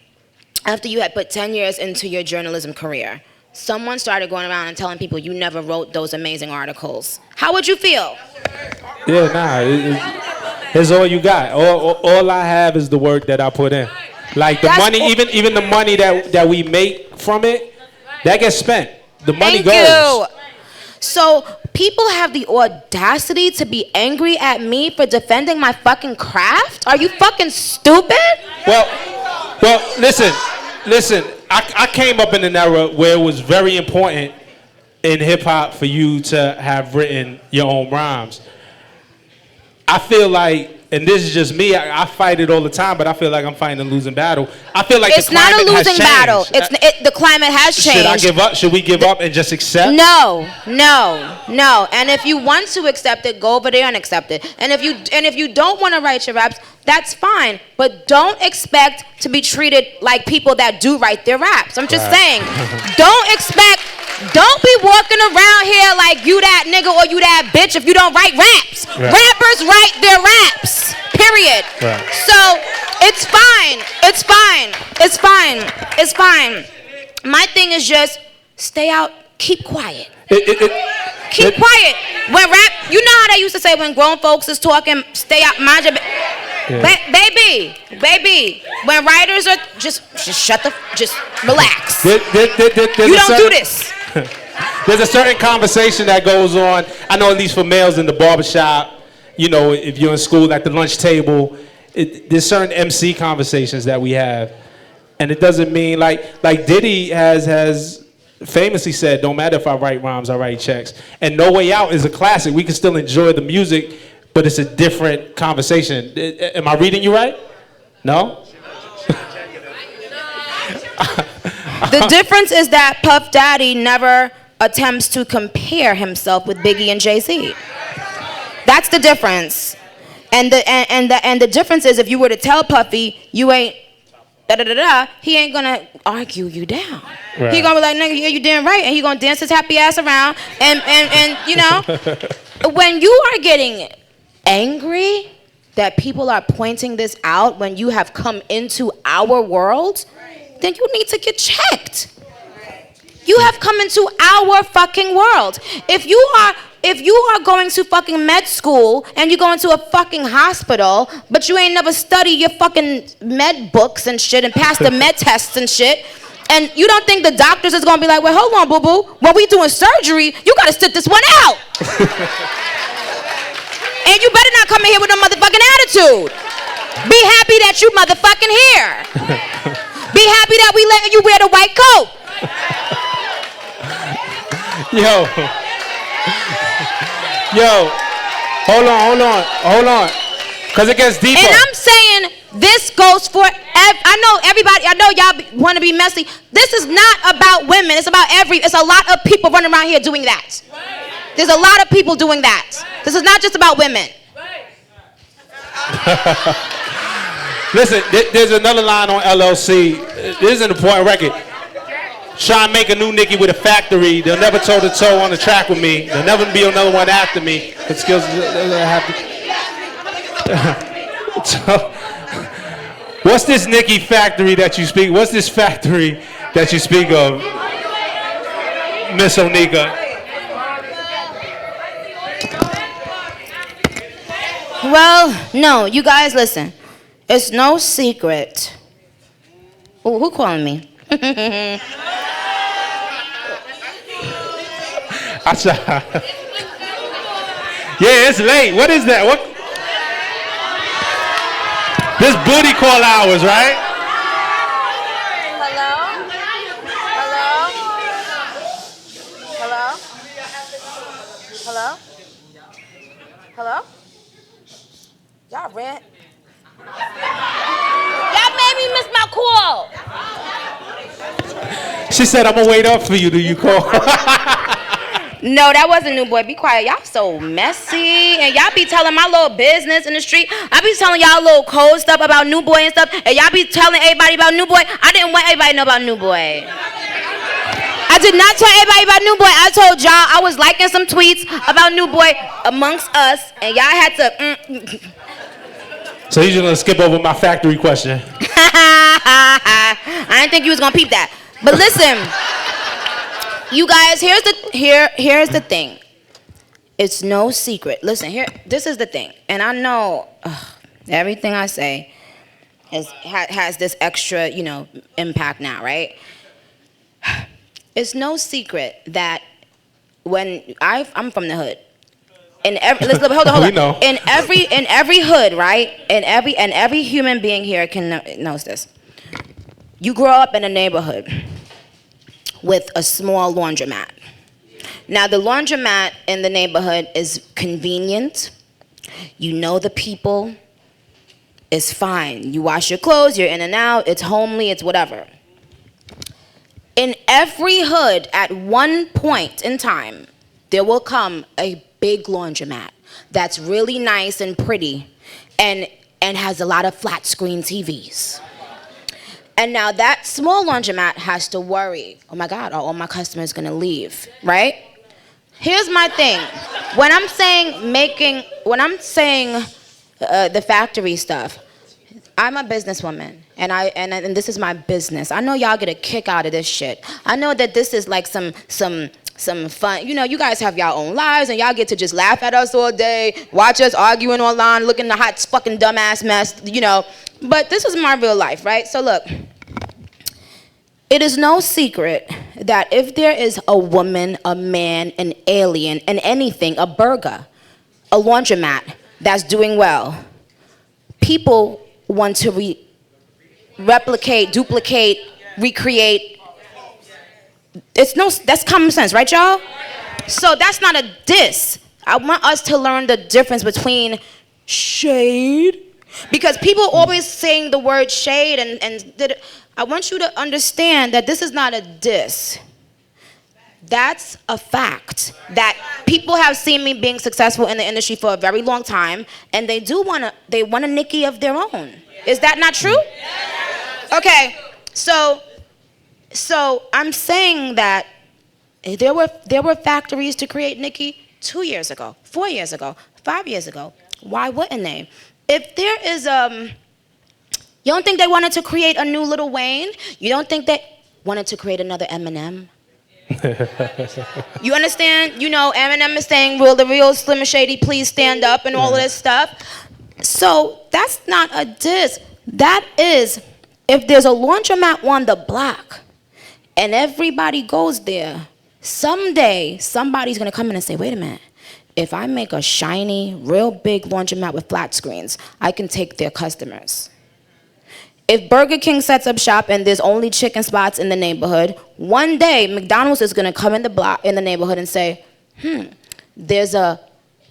after you had put 10 years into your journalism career, someone started going around and telling people you never wrote those amazing articles? How would you feel? Yeah, nah, it's all you got. All I have is the work that I put in. Like the money, even the money that we make from it, that gets spent. The money goes. Thank you. So people have the audacity to be angry at me for defending my fucking craft? Are you fucking stupid? Well, listen. I came up in an era where it was very important in hip hop for you to have written your own rhymes. I feel like, and this is just me, I fight it all the time, but I feel like I'm fighting a losing battle. I feel like it's the climate not a losing battle. The climate has changed. Should I give up? Should we give up and just accept? No. And if you want to accept it, go over there and accept it. And if you don't want to write your raps, that's fine. But don't expect to be treated like people that do write their raps. I'm just saying. Don't be walking around here like you that nigga or you that bitch if you don't write raps. Right. Rappers write their raps. Period. Right. So it's fine. My thing is just stay out, keep quiet. Keep quiet. When rap, you know how they used to say when grown folks is talking, stay out, mind your baby. When writers are just relax. You don't do this. There's a certain conversation that goes on. I know at least for males in the barbershop, you know, if you're in school at the lunch table, there's certain MC conversations that we have. And it doesn't mean like Diddy has famously said, don't matter if I write rhymes, I write checks. And No Way Out is a classic. We can still enjoy the music, but it's a different conversation. Am I reading you right? No? The difference is that Puff Daddy never attempts to compare himself with Biggie and Jay-Z. That's the difference. And the difference is if you were to tell Puffy you ain't da-da-da-da, he ain't gonna argue you down. Right. He gonna be like, nigga, yeah, you damn right. And he gonna dance his happy ass around. And you know, when you are getting angry that people are pointing this out when you have come into our world, then you need to get checked. You have come into our fucking world. If you are going to fucking med school and you go into a fucking hospital, but you ain't never studied your fucking med books and shit and passed the med tests and shit, and you don't think the doctors is gonna be like, well, hold on, boo-boo, when we doing surgery, you gotta sit this one out. And you better not come in here with no motherfucking attitude. Be happy that you motherfucking here. Be happy that we letting you wear the white coat. Yo, hold on, cause it gets deeper. And I'm saying this goes for, I know everybody, I know y'all want to be messy. This is not about women, it's about it's a lot of people running around here doing that. There's a lot of people doing that. This is not just about women. Listen, there's another line on LLC. This is an important record. Try and make a new Nicki with a factory. They'll never toe to toe on the track with me. There'll never be another one after me. But skills have to. So, what's this Nicki factory that you speak? What's this factory that you speak of, Miss Onika? Well, no, you guys listen. It's no secret. Ooh, who calling me? Yeah, it's late. What is that? What? This booty call hours, right? Hello? Hello? Hello? Y'all ran. Y'all made me miss my call. She said, I'm gonna wait up for you till you call. No, that wasn't New Boy. Be quiet. Y'all so messy. And y'all be telling my little business in the street. I be telling y'all little cold stuff about New Boy and stuff. And y'all be telling everybody about New Boy. I didn't want everybody to know about New Boy. I did not tell everybody about New Boy. I told y'all I was liking some tweets about New Boy amongst us. And y'all had to... So you're just gonna skip over my factory question. I didn't think you was gonna peep that. But listen, you guys, here's the thing. It's no secret. Listen, this is the thing. And I know everything I say has this extra, impact now, right? It's no secret that when I'm from the hood. Hold on. We know. In every hood, right? And every human being here knows this. You grow up in a neighborhood with a small laundromat. Now, the laundromat in the neighborhood is convenient. You know the people. It's fine. You wash your clothes, you're in and out, it's homely, it's whatever. In every hood, at one point in time, there will come a big laundromat that's really nice and pretty and has a lot of flat screen TVs. And now that small laundromat has to worry, oh my God, are all my customers gonna leave, right? Here's my thing. When I'm saying the factory stuff, I'm a businesswoman, and this is my business. I know y'all get a kick out of this shit. I know that this is like some fun. You guys have y'all own lives, and y'all get to just laugh at us all day, watch us arguing online, looking the hot fucking dumbass mess, But this is my real life, right? So look, it is no secret that if there is a woman, a man, an alien, and anything, a burger, a laundromat that's doing well, people want to replicate, duplicate, recreate. That's common sense, right, y'all? So that's not a diss. I want us to learn the difference between shade, because people always saying the word shade, and I want you to understand that this is not a diss. That's a fact that people have seen me being successful in the industry for a very long time, and they want a Nicki of their own. Is that not true? Okay, so I'm saying that there were factories to create Nicki 2 years ago, 4 years ago, 5 years ago. Why wouldn't they? If there is you don't think they wanted to create a new Lil Wayne? You don't think they wanted to create another Eminem? You understand? You know, Eminem is saying, "Will the real Slim and Shady please stand up?" and all of this stuff. So that's not a diss. That is, if there's a laundromat on the block and everybody goes there, someday somebody's gonna come in and say, "Wait a minute. If I make a shiny, real big laundromat with flat screens, I can take their customers." If Burger King sets up shop and there's only chicken spots in the neighborhood, one day McDonald's is gonna come in the neighborhood and say, there's a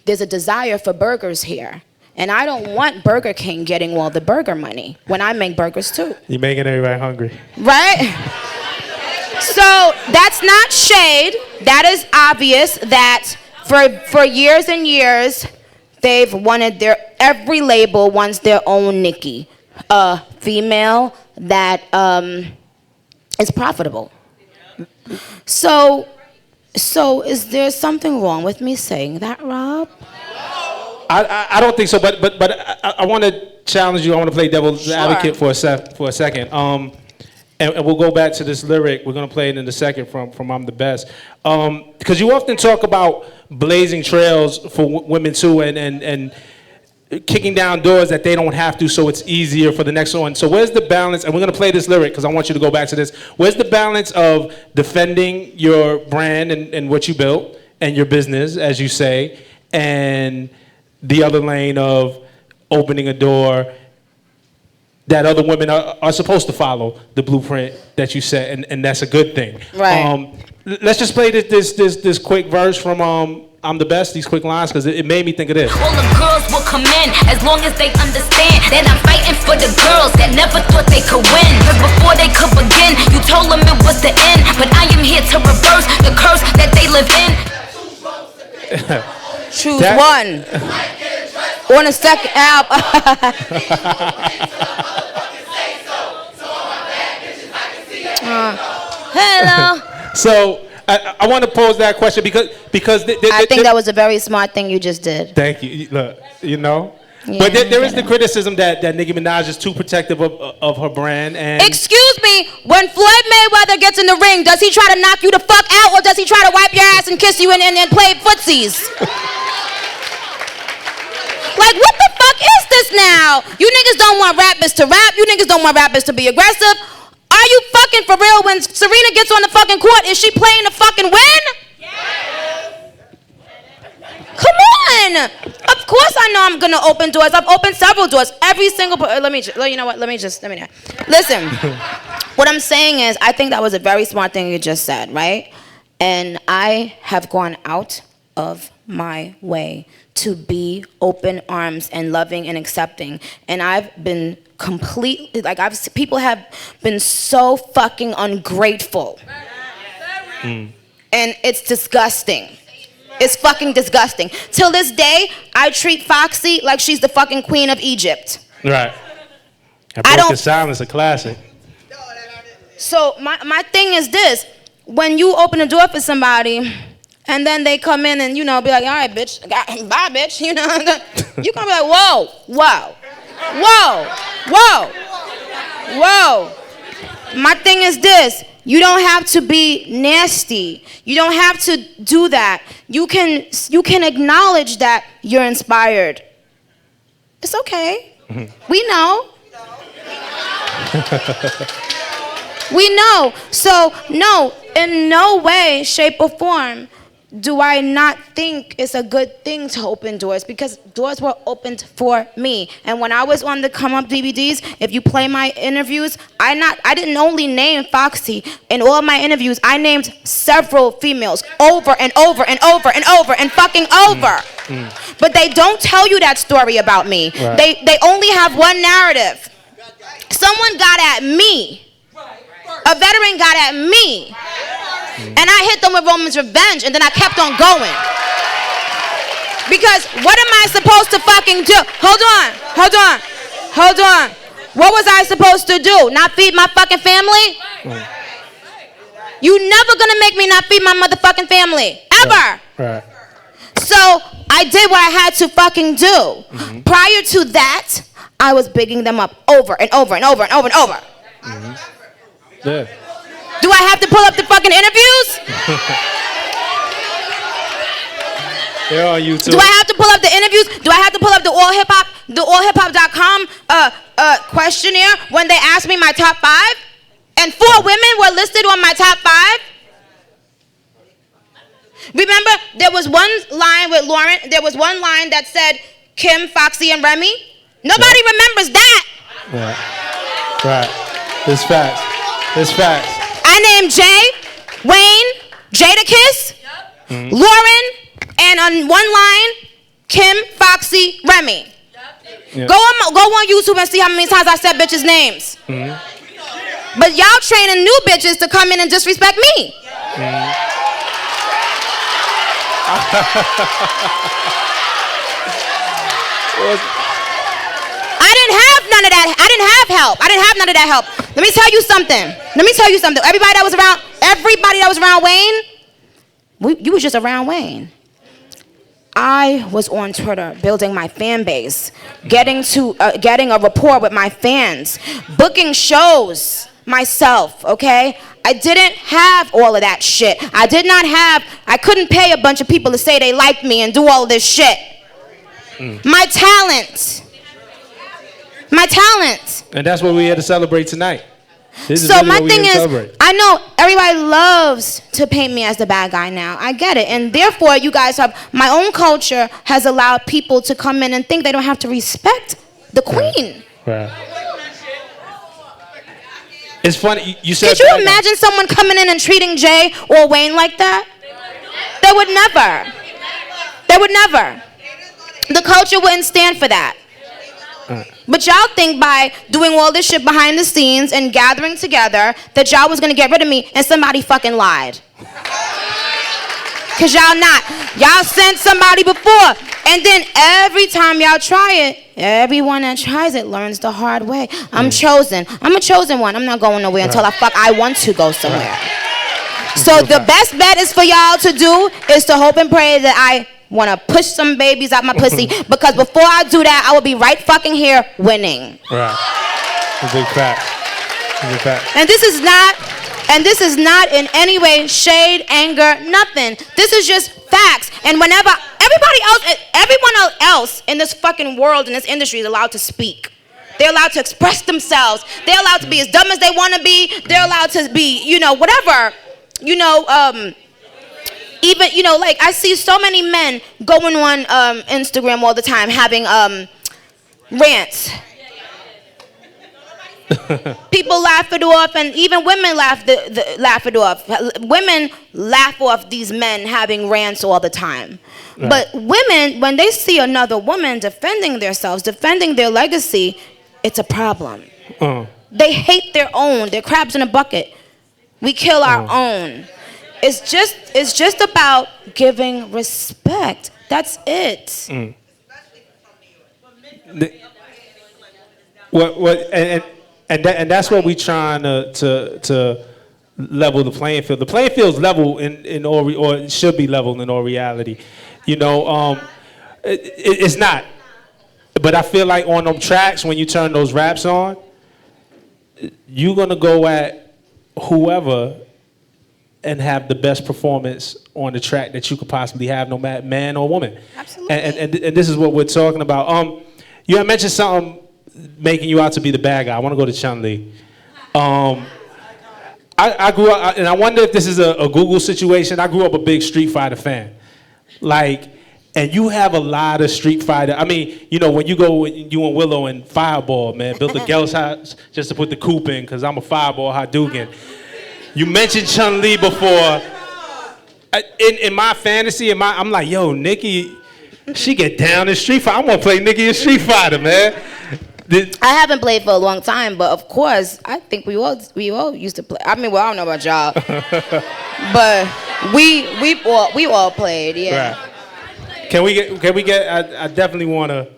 desire for burgers here. And I don't want Burger King getting all the burger money when I make burgers too. You're making everybody hungry. Right? So that's not shade. That is obvious that for years and years, they've wanted every label wants their own Nicki. A female that is profitable. So is there something wrong with me saying that, Rob? I don't think so, but I want to challenge you. I want to play devil's advocate for a second. And we'll go back to this lyric. We're gonna play it in a second from "I'm the Best," because you often talk about blazing trails for women too, and kicking down doors that they don't have to, so it's easier for the next one. So where's the balance? And we're gonna play this lyric because I want you to go back to this. Where's the balance of defending your brand and what you built and your business, as you say, and the other lane of opening a door that other women are supposed to follow the blueprint that you set, and that's a good thing. Right. Let's just play this quick verse from "I'm the Best," these quick lines, because it made me think of this. All the girls will come in as long as they understand that I'm fighting for the girls that never thought they could win. Cause before they could begin, you told them it was the end. But I am here to reverse the curse that they live in. Choose one. On a second album. Hello. So I want to pose that question because I think that was a very smart thing you just did. Thank you. Look, you know. Yeah, but there is the criticism that Nicki Minaj is too protective of her brand. And excuse me, when Floyd Mayweather gets in the ring, does he try to knock you the fuck out, or does he try to wipe your ass and kiss you and play footsies? Like, what the fuck is this now? You niggas don't want rappers to rap. You niggas don't want rappers to be aggressive. Are you fucking for real? When Serena gets on the fucking court, is she playing to fucking win? Yes. Come on. Of course I know I'm gonna open doors. I've opened several doors. Every single. You know what? Let me listen. What I'm saying is, I think that was a very smart thing you just said, right? And I have gone out of my way to be open arms and loving and accepting, and I've been completely people have been so fucking ungrateful, and it's disgusting. It's fucking disgusting. Till this day, I treat Foxy like she's the fucking queen of Egypt. Right. I Broken Silence, a classic. So my thing is this: when you open a door for somebody, and then they come in and, you know, be like, all right, bitch, bye, bitch, you know. You're going to be like, whoa, whoa, whoa, whoa, whoa. My thing is this. You don't have to be nasty. You don't have to do that. You can acknowledge that you're inspired. It's okay. We know. We know. So, no, in no way, shape, or form do I not think it's a good thing to open doors, because doors were opened for me. And when I was on the Come Up DVDs, if you play my interviews, I didn't only name Foxy. In all of my interviews, I named several females over and over and over and over and fucking over. But they don't tell you that story about me. Right. They only have one narrative. Someone got at me. A veteran got at me. And I hit them with Roman's Revenge, and then I kept on going. Because what am I supposed to fucking do? Hold on. What was I supposed to do? Not feed my fucking family? You never gonna make me not feed my motherfucking family. Ever. Right. So I did what I had to fucking do. Prior to that, I was bigging them up over and over and over and over and over. Yeah. Do I have to pull up the fucking interviews? They're on YouTube. Do I have to pull up the interviews? Do I have to pull up the allhiphop.com questionnaire when they asked me my top 5? And 4 women were listed on my top 5? Remember, there was one line with Lauren. There was one line that said Kim, Foxy, and Remy. Nobody remembers that. Right. It's facts. It's facts. I named Jay, Wayne, Jadakiss, Lauren, and on one line, Kim, Foxy, Remy. Yeah. Go on YouTube and see how many times I said bitches' names. But y'all training new bitches to come in and disrespect me. I didn't have none of that. I didn't have help. I didn't have none of that help. Let me tell you something. Everybody that was around Wayne, you was just around Wayne. I was on Twitter building my fan base, getting a rapport with my fans, booking shows myself, okay? I didn't have all of that shit. I couldn't pay a bunch of people to say they liked me and do all of this shit. My talent. And that's what we're here to celebrate tonight. So my thing is, I know everybody loves to paint me as the bad guy now. I get it. And therefore, you guys my own culture has allowed people to come in and think they don't have to respect the queen. Right. It's funny, you said... Could you imagine someone coming in and treating Jay or Wayne like that? They would never. The culture wouldn't stand for that. But y'all think by doing all this shit behind the scenes and gathering together that y'all was gonna get rid of me, and somebody fucking lied. Cause y'all not. Y'all sent somebody before. And then every time y'all try it, everyone that tries it learns the hard way. I'm chosen. I'm a chosen one. I'm not going nowhere until I want to go somewhere. So the best bet is for y'all to do is to hope and pray that I want to push some babies out my pussy, because before I do that, I will be right fucking here winning. Right. A big fact. And this is not in any way shade, anger, nothing. This is just facts. And whenever everyone else in this fucking world, in this industry, is allowed to speak. They're allowed to express themselves. They're allowed to be as dumb as they want to be. They're allowed to be, whatever. Even, like I see so many men going on Instagram all the time having rants. People laugh it off, and even women laugh it off. Women laugh off these men having rants all the time. Right. But women, when they see another woman defending themselves, defending their legacy, it's a problem. They hate their own. They're crabs in a bucket. We kill our own. It's just about giving respect. That's it. And that's what we trying to level the playing field. The playing field's level in all, or it should be level in all reality. It's not. But I feel like on them tracks, when you turn those raps on, you're gonna go at whoever and have the best performance on the track that you could possibly have, no matter man or woman. Absolutely. And this is what we're talking about. You had mentioned something making you out to be the bad guy. I want to go to Chun-Li. I grew up, and I wonder if this is a Google situation. I grew up a big Street Fighter fan. And you have a lot of Street Fighter. I mean, when you go, you and Willow and Fireball, man, built a girl's house just to put the coupe in, because I'm a Fireball Hadouken. You mentioned Chun-Li before. In my fantasy, I'm like, yo, Nikki, she get down in Street Fighter. I want to play Nikki in Street Fighter, man. I haven't played for a long time, but of course, I think we all used to play. I mean, well, I don't know about y'all, but we all played, yeah. Right. Can we get? I definitely want to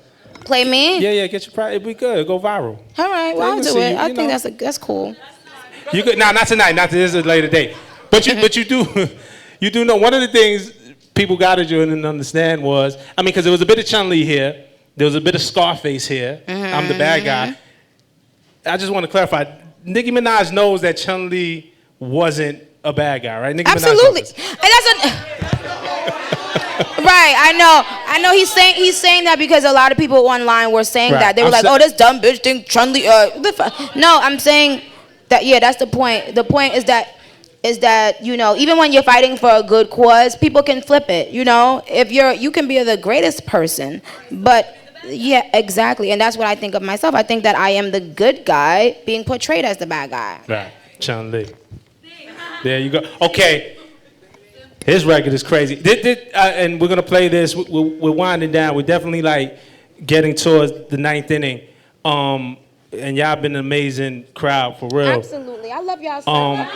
Play me? Yeah, get your prize. It'd be good. Go viral. All right, well, They I'll can do see it. you, I you think know. that's cool. You could not tonight. Not this is a later date. But you do you do know one of the things people got to do and didn't understand was because there was a bit of Chun-Li here, there was a bit of Scarface here. I'm the bad guy. I just want to clarify. Nicki Minaj knows that Chun-Li wasn't a bad guy, right? Nicki Absolutely. Minaj knows this. And that's right. I know. He's saying that because a lot of people online were saying Right. that they were like, "Oh, this dumb bitch think Chun-Li." No, I'm saying that. Yeah, that's the point. The point is that even when you're fighting for a good cause, people can flip it. If you can be the greatest person, but yeah, exactly. And that's what I think of myself. I think that I am the good guy being portrayed as the bad guy. Right, Chun-Li. There you go. Okay, his record is crazy. And we're gonna play this. We're winding down. We're definitely getting towards the ninth inning. And y'all been an amazing crowd for real. Absolutely, I love y'all so much.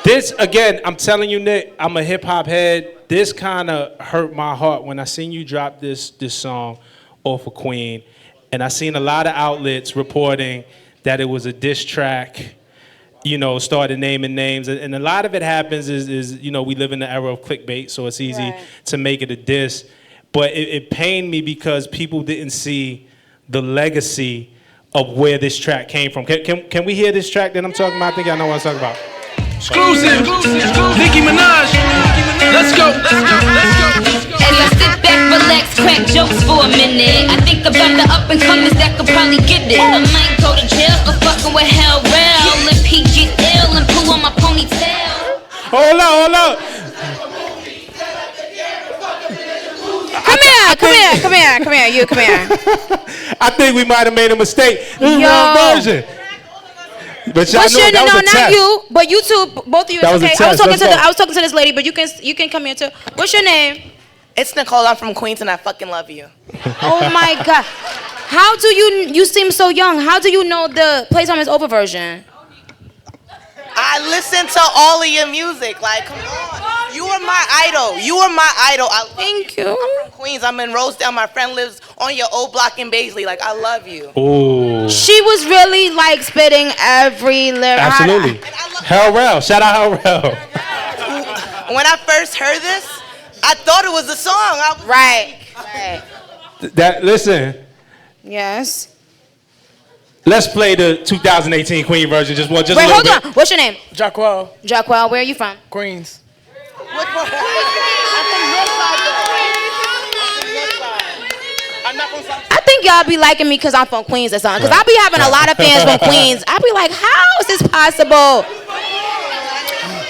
This again, I'm telling you, Nick, I'm a hip hop head. This kind of hurt my heart when I seen you drop this song off of Queen, and I seen a lot of outlets reporting that it was a diss track. Started naming names, and a lot of it happens is we live in the era of clickbait, so it's easy to make it a diss. But it pained me because people didn't see the legacy of where this track came from. Can we hear this track that I'm talking about? I think y'all know what I'm talking about. Exclusive. Nicki Minaj. Let's go. And let's sit back, relax, crack jokes for a minute. I think about the up and comers that could probably get it. I might go to jail for fucking with Hell Rell. If he get ill and pull on my ponytail. Hold on. Come here. I think we might have made a mistake. This is the Yo. wrong version. But y'all What's your know that no, was a not test. you, but you two, both of you. That It's was a okay. test. Let's go. I was talking to this lady, but you can come here too. What's your name? It's Nicole. I'm from Queens, and I fucking love you. Oh my God. How do you seem so young? How do you know the Playtime is Over version? I listen to all of your music. Like, come on. You are my idol. Thank you. I'm from Queens. I'm in Rosedale. My friend lives on your old block in Baisley. Like, I love you. Ooh. She was really spitting every lyric. Absolutely. Hell Rell. Shout out Hell Rell. When I first heard this, I thought it was a song. Right. Listen. Yes. Let's play the 2018 Queen version. Just a Wait, little hold bit. on. What's your name? Jacquel. Jacquel. Where are you from? Queens. I think y'all be liking me because I'm from Queens or something. Because I be having a lot of fans from Queens. I be like, how is this possible?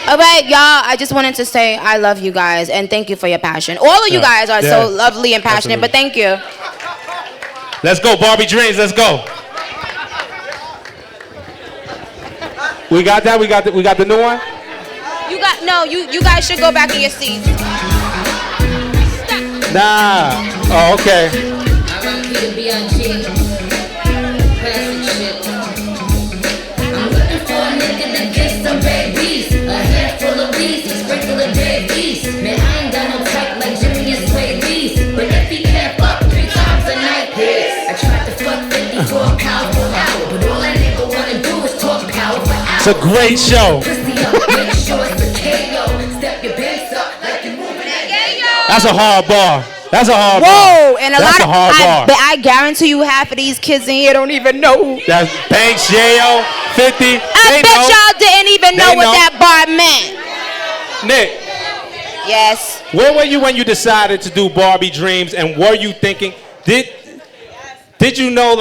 All right, y'all, I just wanted to say I love you guys and thank you for your passion. All of you guys are so lovely and passionate, but thank you. Let's go, Barbie Dreams. Let's go. We got that? We got the new one? You guys should go back in your seats. Nah. Oh, okay. It's a great show. That's a hard bar. That's a hard bar. Whoa, and That's a hard bar. But I guarantee you half of these kids in here don't even know. That's Banks, J.O., 50. I bet y'all didn't even know what that bar meant. Nick, Yes. where were you when you decided to do Barbie Dreams, and were you thinking, did you know,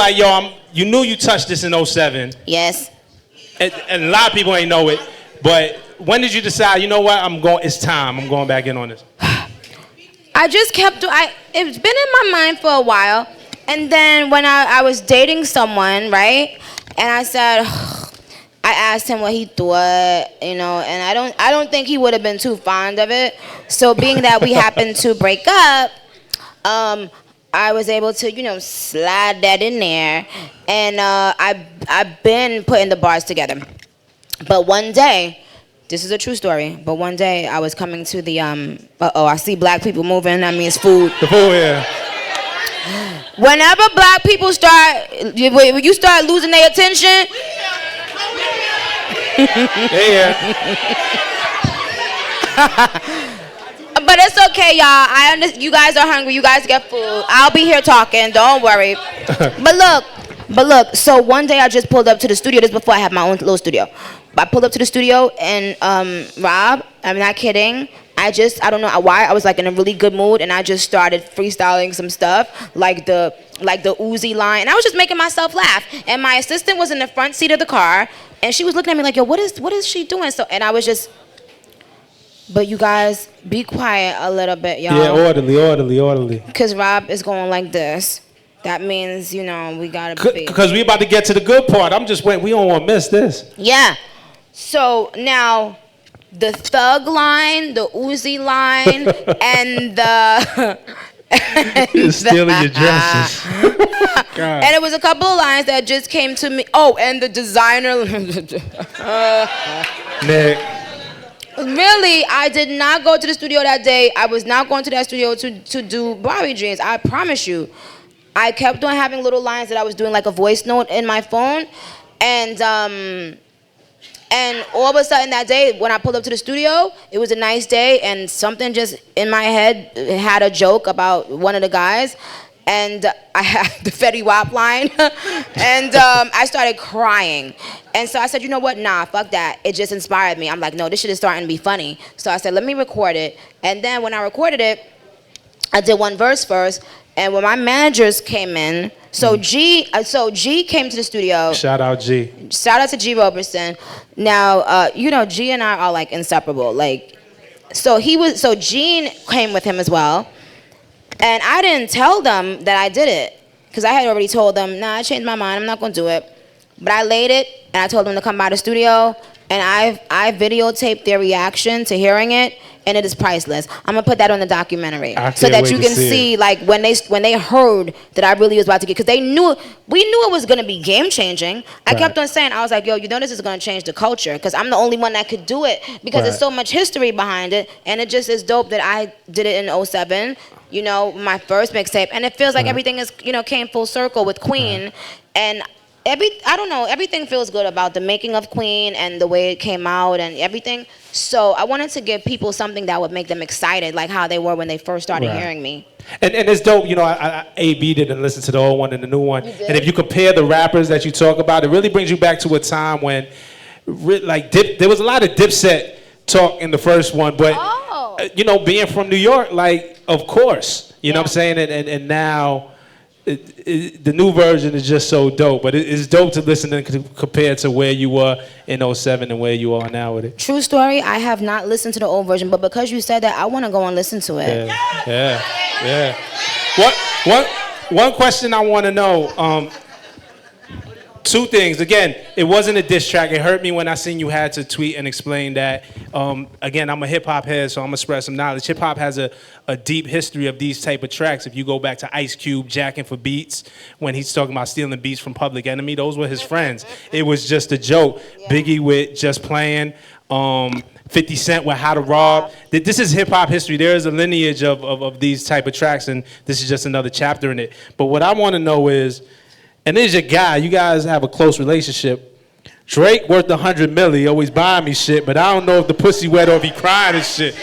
you knew you touched this in 07, Yes. and a lot of people ain't know it, but when did you decide, you know what, it's time, I'm going back in on this? I just it's been in my mind for a while. And then when I was dating someone, right? And I said, I asked him what he thought, and I don't think he would have been too fond of it. So being that we happened to break up, I was able to, slide that in there. And I've been putting the bars together. But one day, this is a true story, but one day I was coming to the, I see black people moving, that means food. The food, yeah. Whenever black people when you start losing their attention. Yeah. But it's okay, y'all. You guys are hungry. You guys get food. I'll be here talking. Don't worry. But look. So one day I just pulled up to the studio. This is before I had my own little studio. I pulled up to the studio and Rob, I'm not kidding. I don't know why, I was like in a really good mood and I just started freestyling some stuff like the Uzi line, and I was just making myself laugh. And my assistant was in the front seat of the car and she was looking at me like, yo, what is she doing? So, and I was just, but you guys, be quiet a little bit, y'all. Yeah, orderly. Because Rob is going like this. That means, we gotta be. Because we about to get to the good part. I'm just waiting. We don't want to miss this. Yeah. So now, the Thug line, the Uzi line, and the... You're stealing your dresses. God. And it was a couple of lines that just came to me. Oh, and the designer... Nick. Really, I did not go to the studio that day. I was not going to that studio to do Barbie Dreams. I promise you. I kept on having little lines that I was doing like a voice note in my phone. And all of a sudden that day, when I pulled up to the studio, it was a nice day, and something just in my head had a joke about one of the guys. And I had the Fetty Wap line, and I started crying. And so I said, you know what, nah, fuck that. It just inspired me. I'm like, no, this shit is starting to be funny. So I said, let me record it. And then when I recorded it, I did one verse first, and when my managers came in, so G came to the studio. Shout out G. Shout out to G Roberson. Now, G and I are like inseparable. Like, so Gene came with him as well. And I didn't tell them that I did it, because I had already told them, nah, I changed my mind, I'm not gonna do it. But I laid it, and I told them to come by the studio, and I videotaped their reaction to hearing it, and it is priceless. I'm gonna put that on the documentary so that you can see like when they heard that I really was about to get, because we knew it was gonna be game changing. I kept on saying, I was like, yo, this is gonna change the culture, because I'm the only one that could do it, because there's so much history behind it, and it just is dope that I did it in 07. My first mixtape, and it feels like everything is, came full circle with Queen, and I don't know, everything feels good about the making of Queen and the way it came out and everything. So I wanted to give people something that would make them excited, like how they were when they first started hearing me. And it's dope, I A/B did and listened to the old one and the new one. And if you compare the rappers that you talk about, it really brings you back to a time when, like, there was a lot of Dipset talk in the first one, but being from New York, like, of course, you know what I'm saying, and now the new version is just so dope. But it's dope to listen and compare to where you were in 07 and where you are now with it. True story, I have not listened to the old version, but because you said that, I want to go and listen to it. Yeah. One question I want to know. Two things. Again, it wasn't a diss track. It hurt me when I seen you had to tweet and explain that. Again, I'm a hip-hop head, so I'm going to spread some knowledge. Hip-hop has a deep history of these type of tracks. If you go back to Ice Cube jacking for beats, when he's talking about stealing beats from Public Enemy, those were his friends. It was just a joke. Biggie with Just Playing. 50 Cent with How to Rob. This is hip-hop history. There is a lineage of these type of tracks, and this is just another chapter in it. But what I want to know is, and there's your guy, you guys have a close relationship. Drake worth 100 million, he always buying me shit, but I don't know if the pussy wet or if he crying and shit.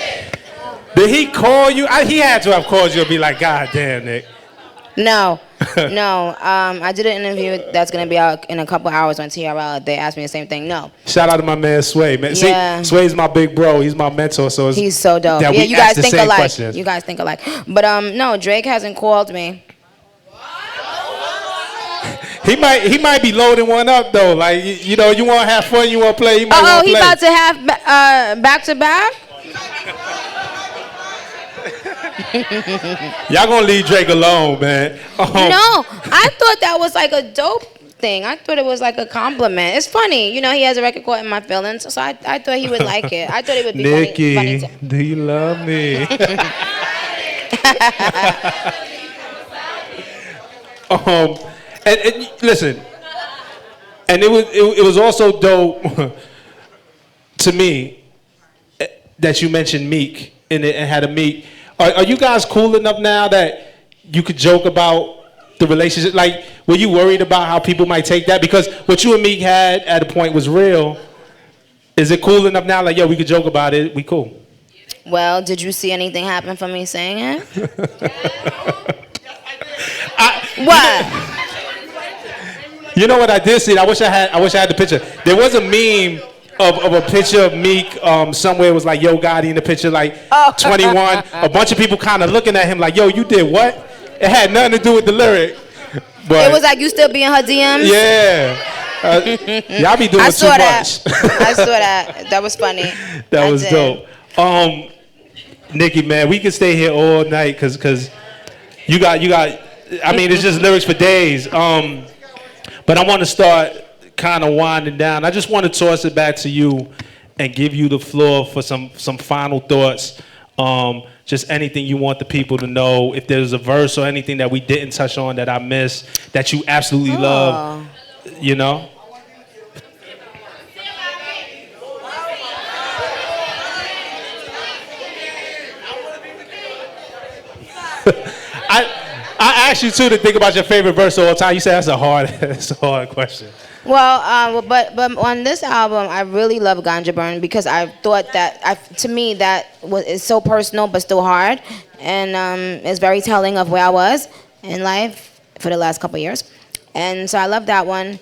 Did he call you? He had to have called you and be like, God damn, Nick. No. I did an interview that's going to be out in a couple hours on TRL. They asked me the same thing. No. Shout out to my man Sway. Man. Yeah. See, Sway's my big bro. He's my mentor. So he's so dope. Yeah, you guys think alike. Questions. You guys think alike. But no, Drake hasn't called me. He might be loading one up though. Like you want to have fun, you want to play. He might want to play. He about to have back to back. Y'all gonna leave Drake alone, man. No, I thought that was like a dope thing. I thought it was like a compliment. It's funny, he has a record called In My Feelings, so I thought he would like it. I thought it would be Nikki, funny do you love me? And listen, and it was also dope to me that you mentioned Meek and had a Meek. Are you guys cool enough now that you could joke about the relationship? Like, were you worried about how people might take that? Because what you and Meek had at a point was real. Is it cool enough now? Like, yo, we could joke about it. We cool. Well, did you see anything happen from me saying it? What? You know what I did see? I wish I had the picture. There was a meme of a picture of Meek somewhere. It was like Yo Gotti in the picture, like 21. A bunch of people kind of looking at him like, yo, you did what? It had nothing to do with the lyric. But It was like you still be in her DMs? yeah. Y'all be doing I too saw that. much. I saw that. That was funny. That I was did. dope. Nikki, man, we could stay here all night because you got. I mean, it's just lyrics for days. But I want to start kind of winding down. I just want to toss it back to you and give you the floor for some final thoughts. Just anything you want the people to know. If there's a verse or anything that we didn't touch on that I missed that you absolutely love, you know. I asked you too to think about your favorite verse of all time. You said that's a hard question. Well, but on this album, I really love Ganja Burn because I thought that, to me, that is so personal but still hard, and it's very telling of where I was in life for the last couple of years, and so I love that one.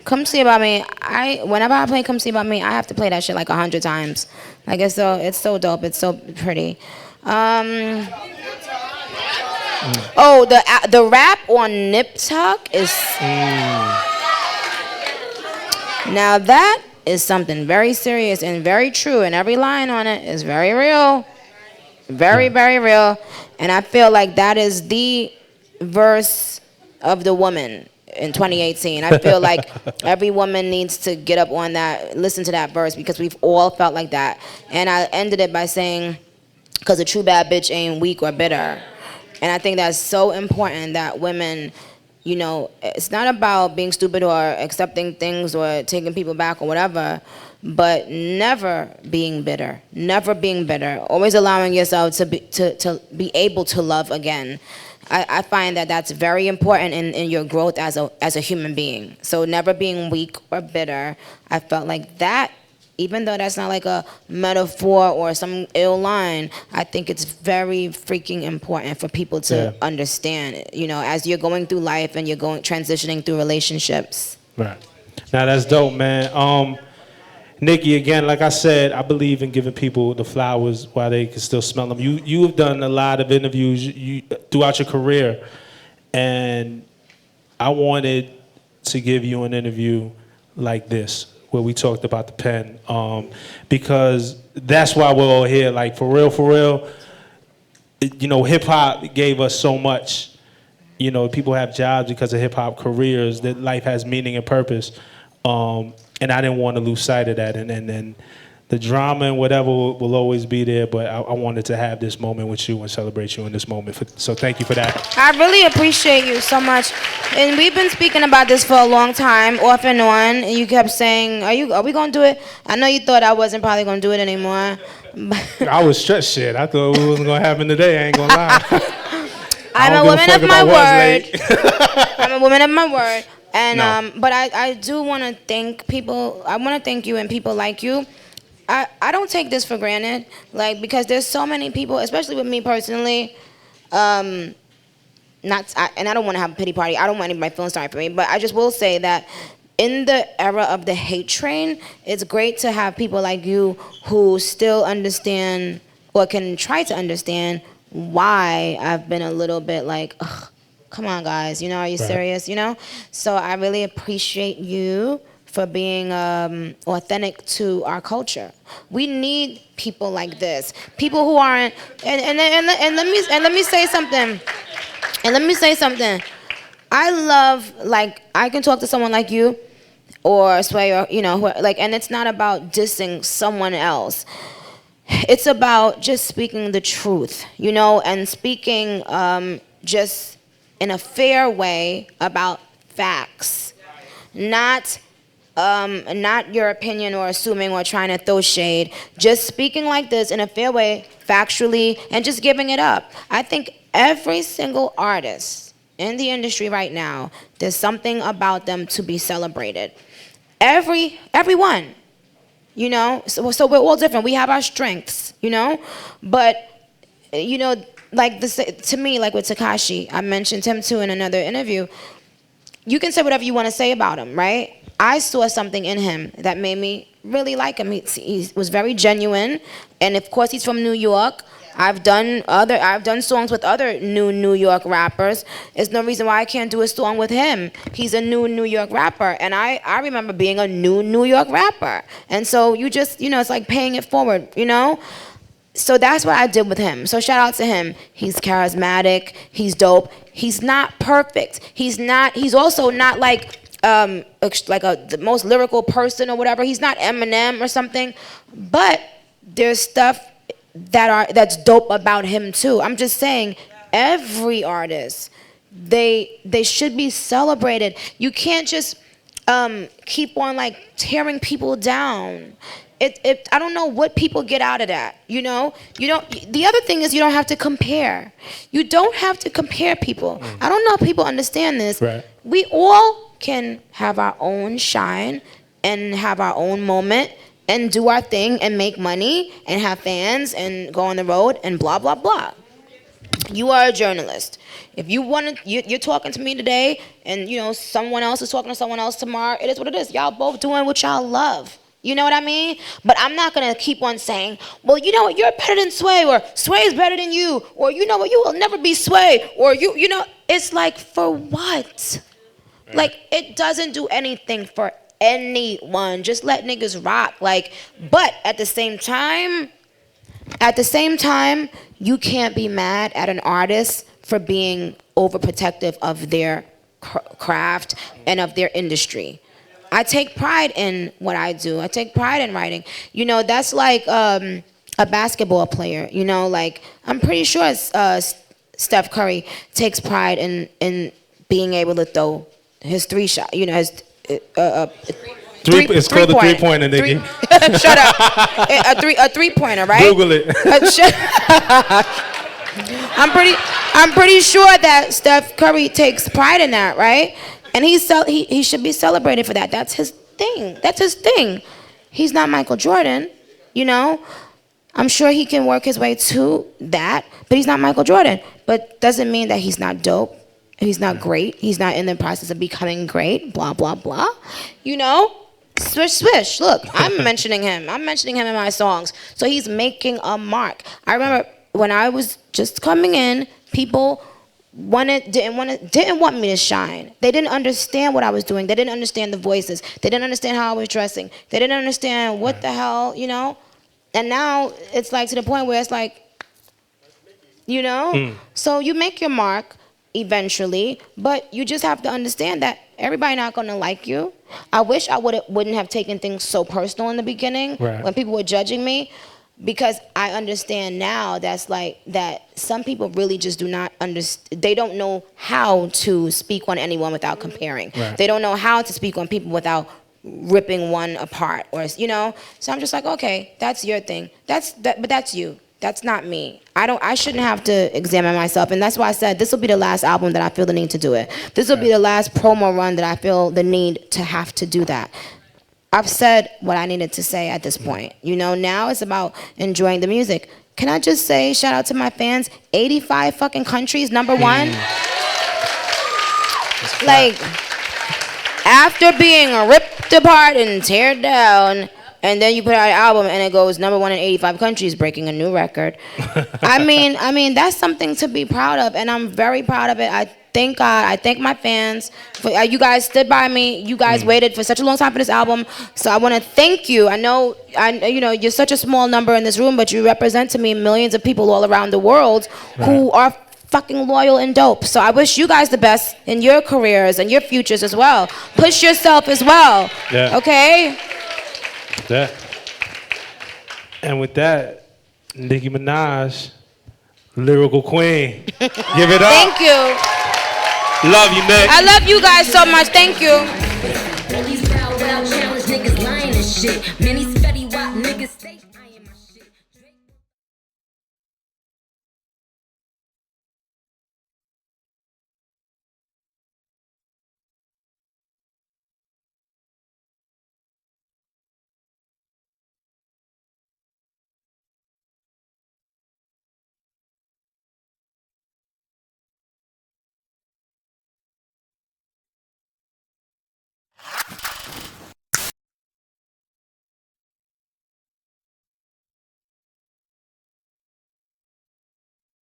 Come See About Me. Whenever I play Come See About Me, I have to play that shit like 100 times. Like it's so dope. It's so pretty. Oh, the rap on Nip Tuck is. Now that is something very serious and very true, and every line on it is very real, very very real, and I feel like that is the verse of the woman in 2018. I feel like every woman needs to get up on that, listen to that verse, because we've all felt like that. And I ended it by saying, because a true bad bitch ain't weak or bitter. And I think that's so important that women, you know, it's not about being stupid or accepting things or taking people back or whatever, but never being bitter, always allowing yourself to be able to love again. I find that that's very important in your growth as a human being. So never being weak or bitter. I felt like that, even though that's not like a metaphor or some ill line, I think it's very freaking important for people to understand, you know, as you're going through life and you're transitioning through relationships. Right. Now that's dope, man. Nikki, again, like I said, I believe in giving people the flowers while they can still smell them. You have done a lot of interviews throughout your career, and I wanted to give you an interview like this, where we talked about the pen, because that's why we're all here. Like, for real, you know, hip-hop gave us so much. You know, people have jobs because of hip-hop careers, that life has meaning and purpose. And I didn't want to lose sight of that. And the drama and whatever will always be there, but I wanted to have this moment with you and celebrate you in this moment. So thank you for that. I really appreciate you so much. And we've been speaking about this for a long time, off and on. And you kept saying, are we going to do it? I know you thought I wasn't probably going to do it anymore. I was stressed shit. I thought it wasn't going to happen today. I ain't going to lie. I'm a woman of my word. I'm a woman of my word. And No. but I do want to thank people. I want to thank you and people like you. I don't take this for granted, like, because there's so many people, especially with me personally. And I don't want to have a pity party. I don't want anybody feeling sorry for me, but I just will say that in the era of the hate train, it's great to have people like you who still understand or can try to understand why I've been a little bit like, ugh, come on, guys, you know, are you serious, you know? So I really appreciate you for being authentic to our culture. We need people like this, people who aren't. And let me say something. I love, like, I can talk to someone like you or Sway, or, you know, like, and it's not about dissing someone else. It's about just speaking the truth, you know, and speaking just in a fair way about facts, not not your opinion or assuming or trying to throw shade. Just speaking like this in a fair way, factually, and just giving it up. I think every single artist in the industry right now, there's something about them to be celebrated. Everyone, you know. So we're all different. We have our strengths, you know. But you know, like this to me, like with Tekashi, I mentioned him too in another interview. You can say whatever you want to say about him, right? I saw something in him that made me really like him. He was very genuine, and of course he's from New York. I've done songs with other New York rappers. There's no reason why I can't do a song with him. He's a New York rapper, and I remember being a New York rapper. And so you just, you know, it's like paying it forward, you know? So that's what I did with him. So shout out to him. He's charismatic. He's dope. He's not perfect. He's also not like the most lyrical person or whatever. He's not Eminem or something. But there's stuff that's dope about him too. I'm just saying, every artist, they should be celebrated. You can't just keep on like tearing people down. I don't know what people get out of that, you know? The other thing is you don't have to compare. You don't have to compare people. I don't know if people understand this. Right. We all can have our own shine and have our own moment and do our thing and make money and have fans and go on the road and blah, blah, blah. You are a journalist. If you want to, you're talking to me today and, you know, someone else is talking to someone else tomorrow. It is what it is. Y'all both doing what y'all love. You know what I mean? But I'm not going to keep on saying, well, you know what, you're better than Sway, or Sway is better than you, or you know what, you will never be Sway, or you know, it's like, for what? Right. Like, it doesn't do anything for anyone. Just let niggas rock. Like, but at the same time, you can't be mad at an artist for being overprotective of their craft and of their industry. I take pride in what I do. I take pride in writing. You know, that's like a basketball player. You know, like I'm pretty sure Steph Curry takes pride in being able to throw his 3-shot. You know, his it's called a 3-pointer, Nikki. Shut up. A 3-pointer, right? Google it. I'm pretty sure that Steph Curry takes pride in that, right? And he should be celebrated for that. That's his thing. He's not Michael Jordan, you know. I'm sure he can work his way to that, but he's not Michael Jordan. But doesn't mean that he's not dope. He's not great. He's not in the process of becoming great. Blah, blah, blah. You know? Swish, swish. Look, I'm mentioning him. I'm mentioning him in my songs. So he's making a mark. I remember when I was just coming in, people didn't want me to shine. They didn't understand what I was doing. They didn't understand the voices. They didn't understand how I was dressing. They didn't understand what the hell, you know? And now it's like to the point where it's like, you know? So you make your mark eventually, but you just have to understand that everybody not gonna like you. I wish I wouldn't have taken things so personal in the beginning when people were judging me. Because I understand now that some people really just do not understand. They don't know how to speak on anyone without comparing. Right. They don't know how to speak on people without ripping one apart, or you know. So I'm just like, okay, that's your thing. But that's you. That's not me. I shouldn't have to examine myself, and that's why I said this will be the last album that I feel the need to do it. This will be the last promo run that I feel the need to have to do that. I've said what I needed to say at this point. You know, now it's about enjoying the music. Can I just say, shout out to my fans, 85 fucking countries, #1. Like, after being ripped apart and teared down, and then you put out an album and it goes #1 in 85 countries, breaking a new record. I mean, that's something to be proud of, and I'm very proud of it. I thank God. I thank my fans. For, you guys stood by me. You guys waited for such a long time for this album. So I want to thank you. I know, you're such a small number in this room, but you represent to me millions of people all around the world who are fucking loyal and dope. So I wish you guys the best in your careers and your futures as well. Push yourself as well. Yeah. Okay? Yeah. And with that, Nicki Minaj, lyrical queen. Give it up. Thank you. Love you, Nick. I love you guys so much. Thank you. shit. Many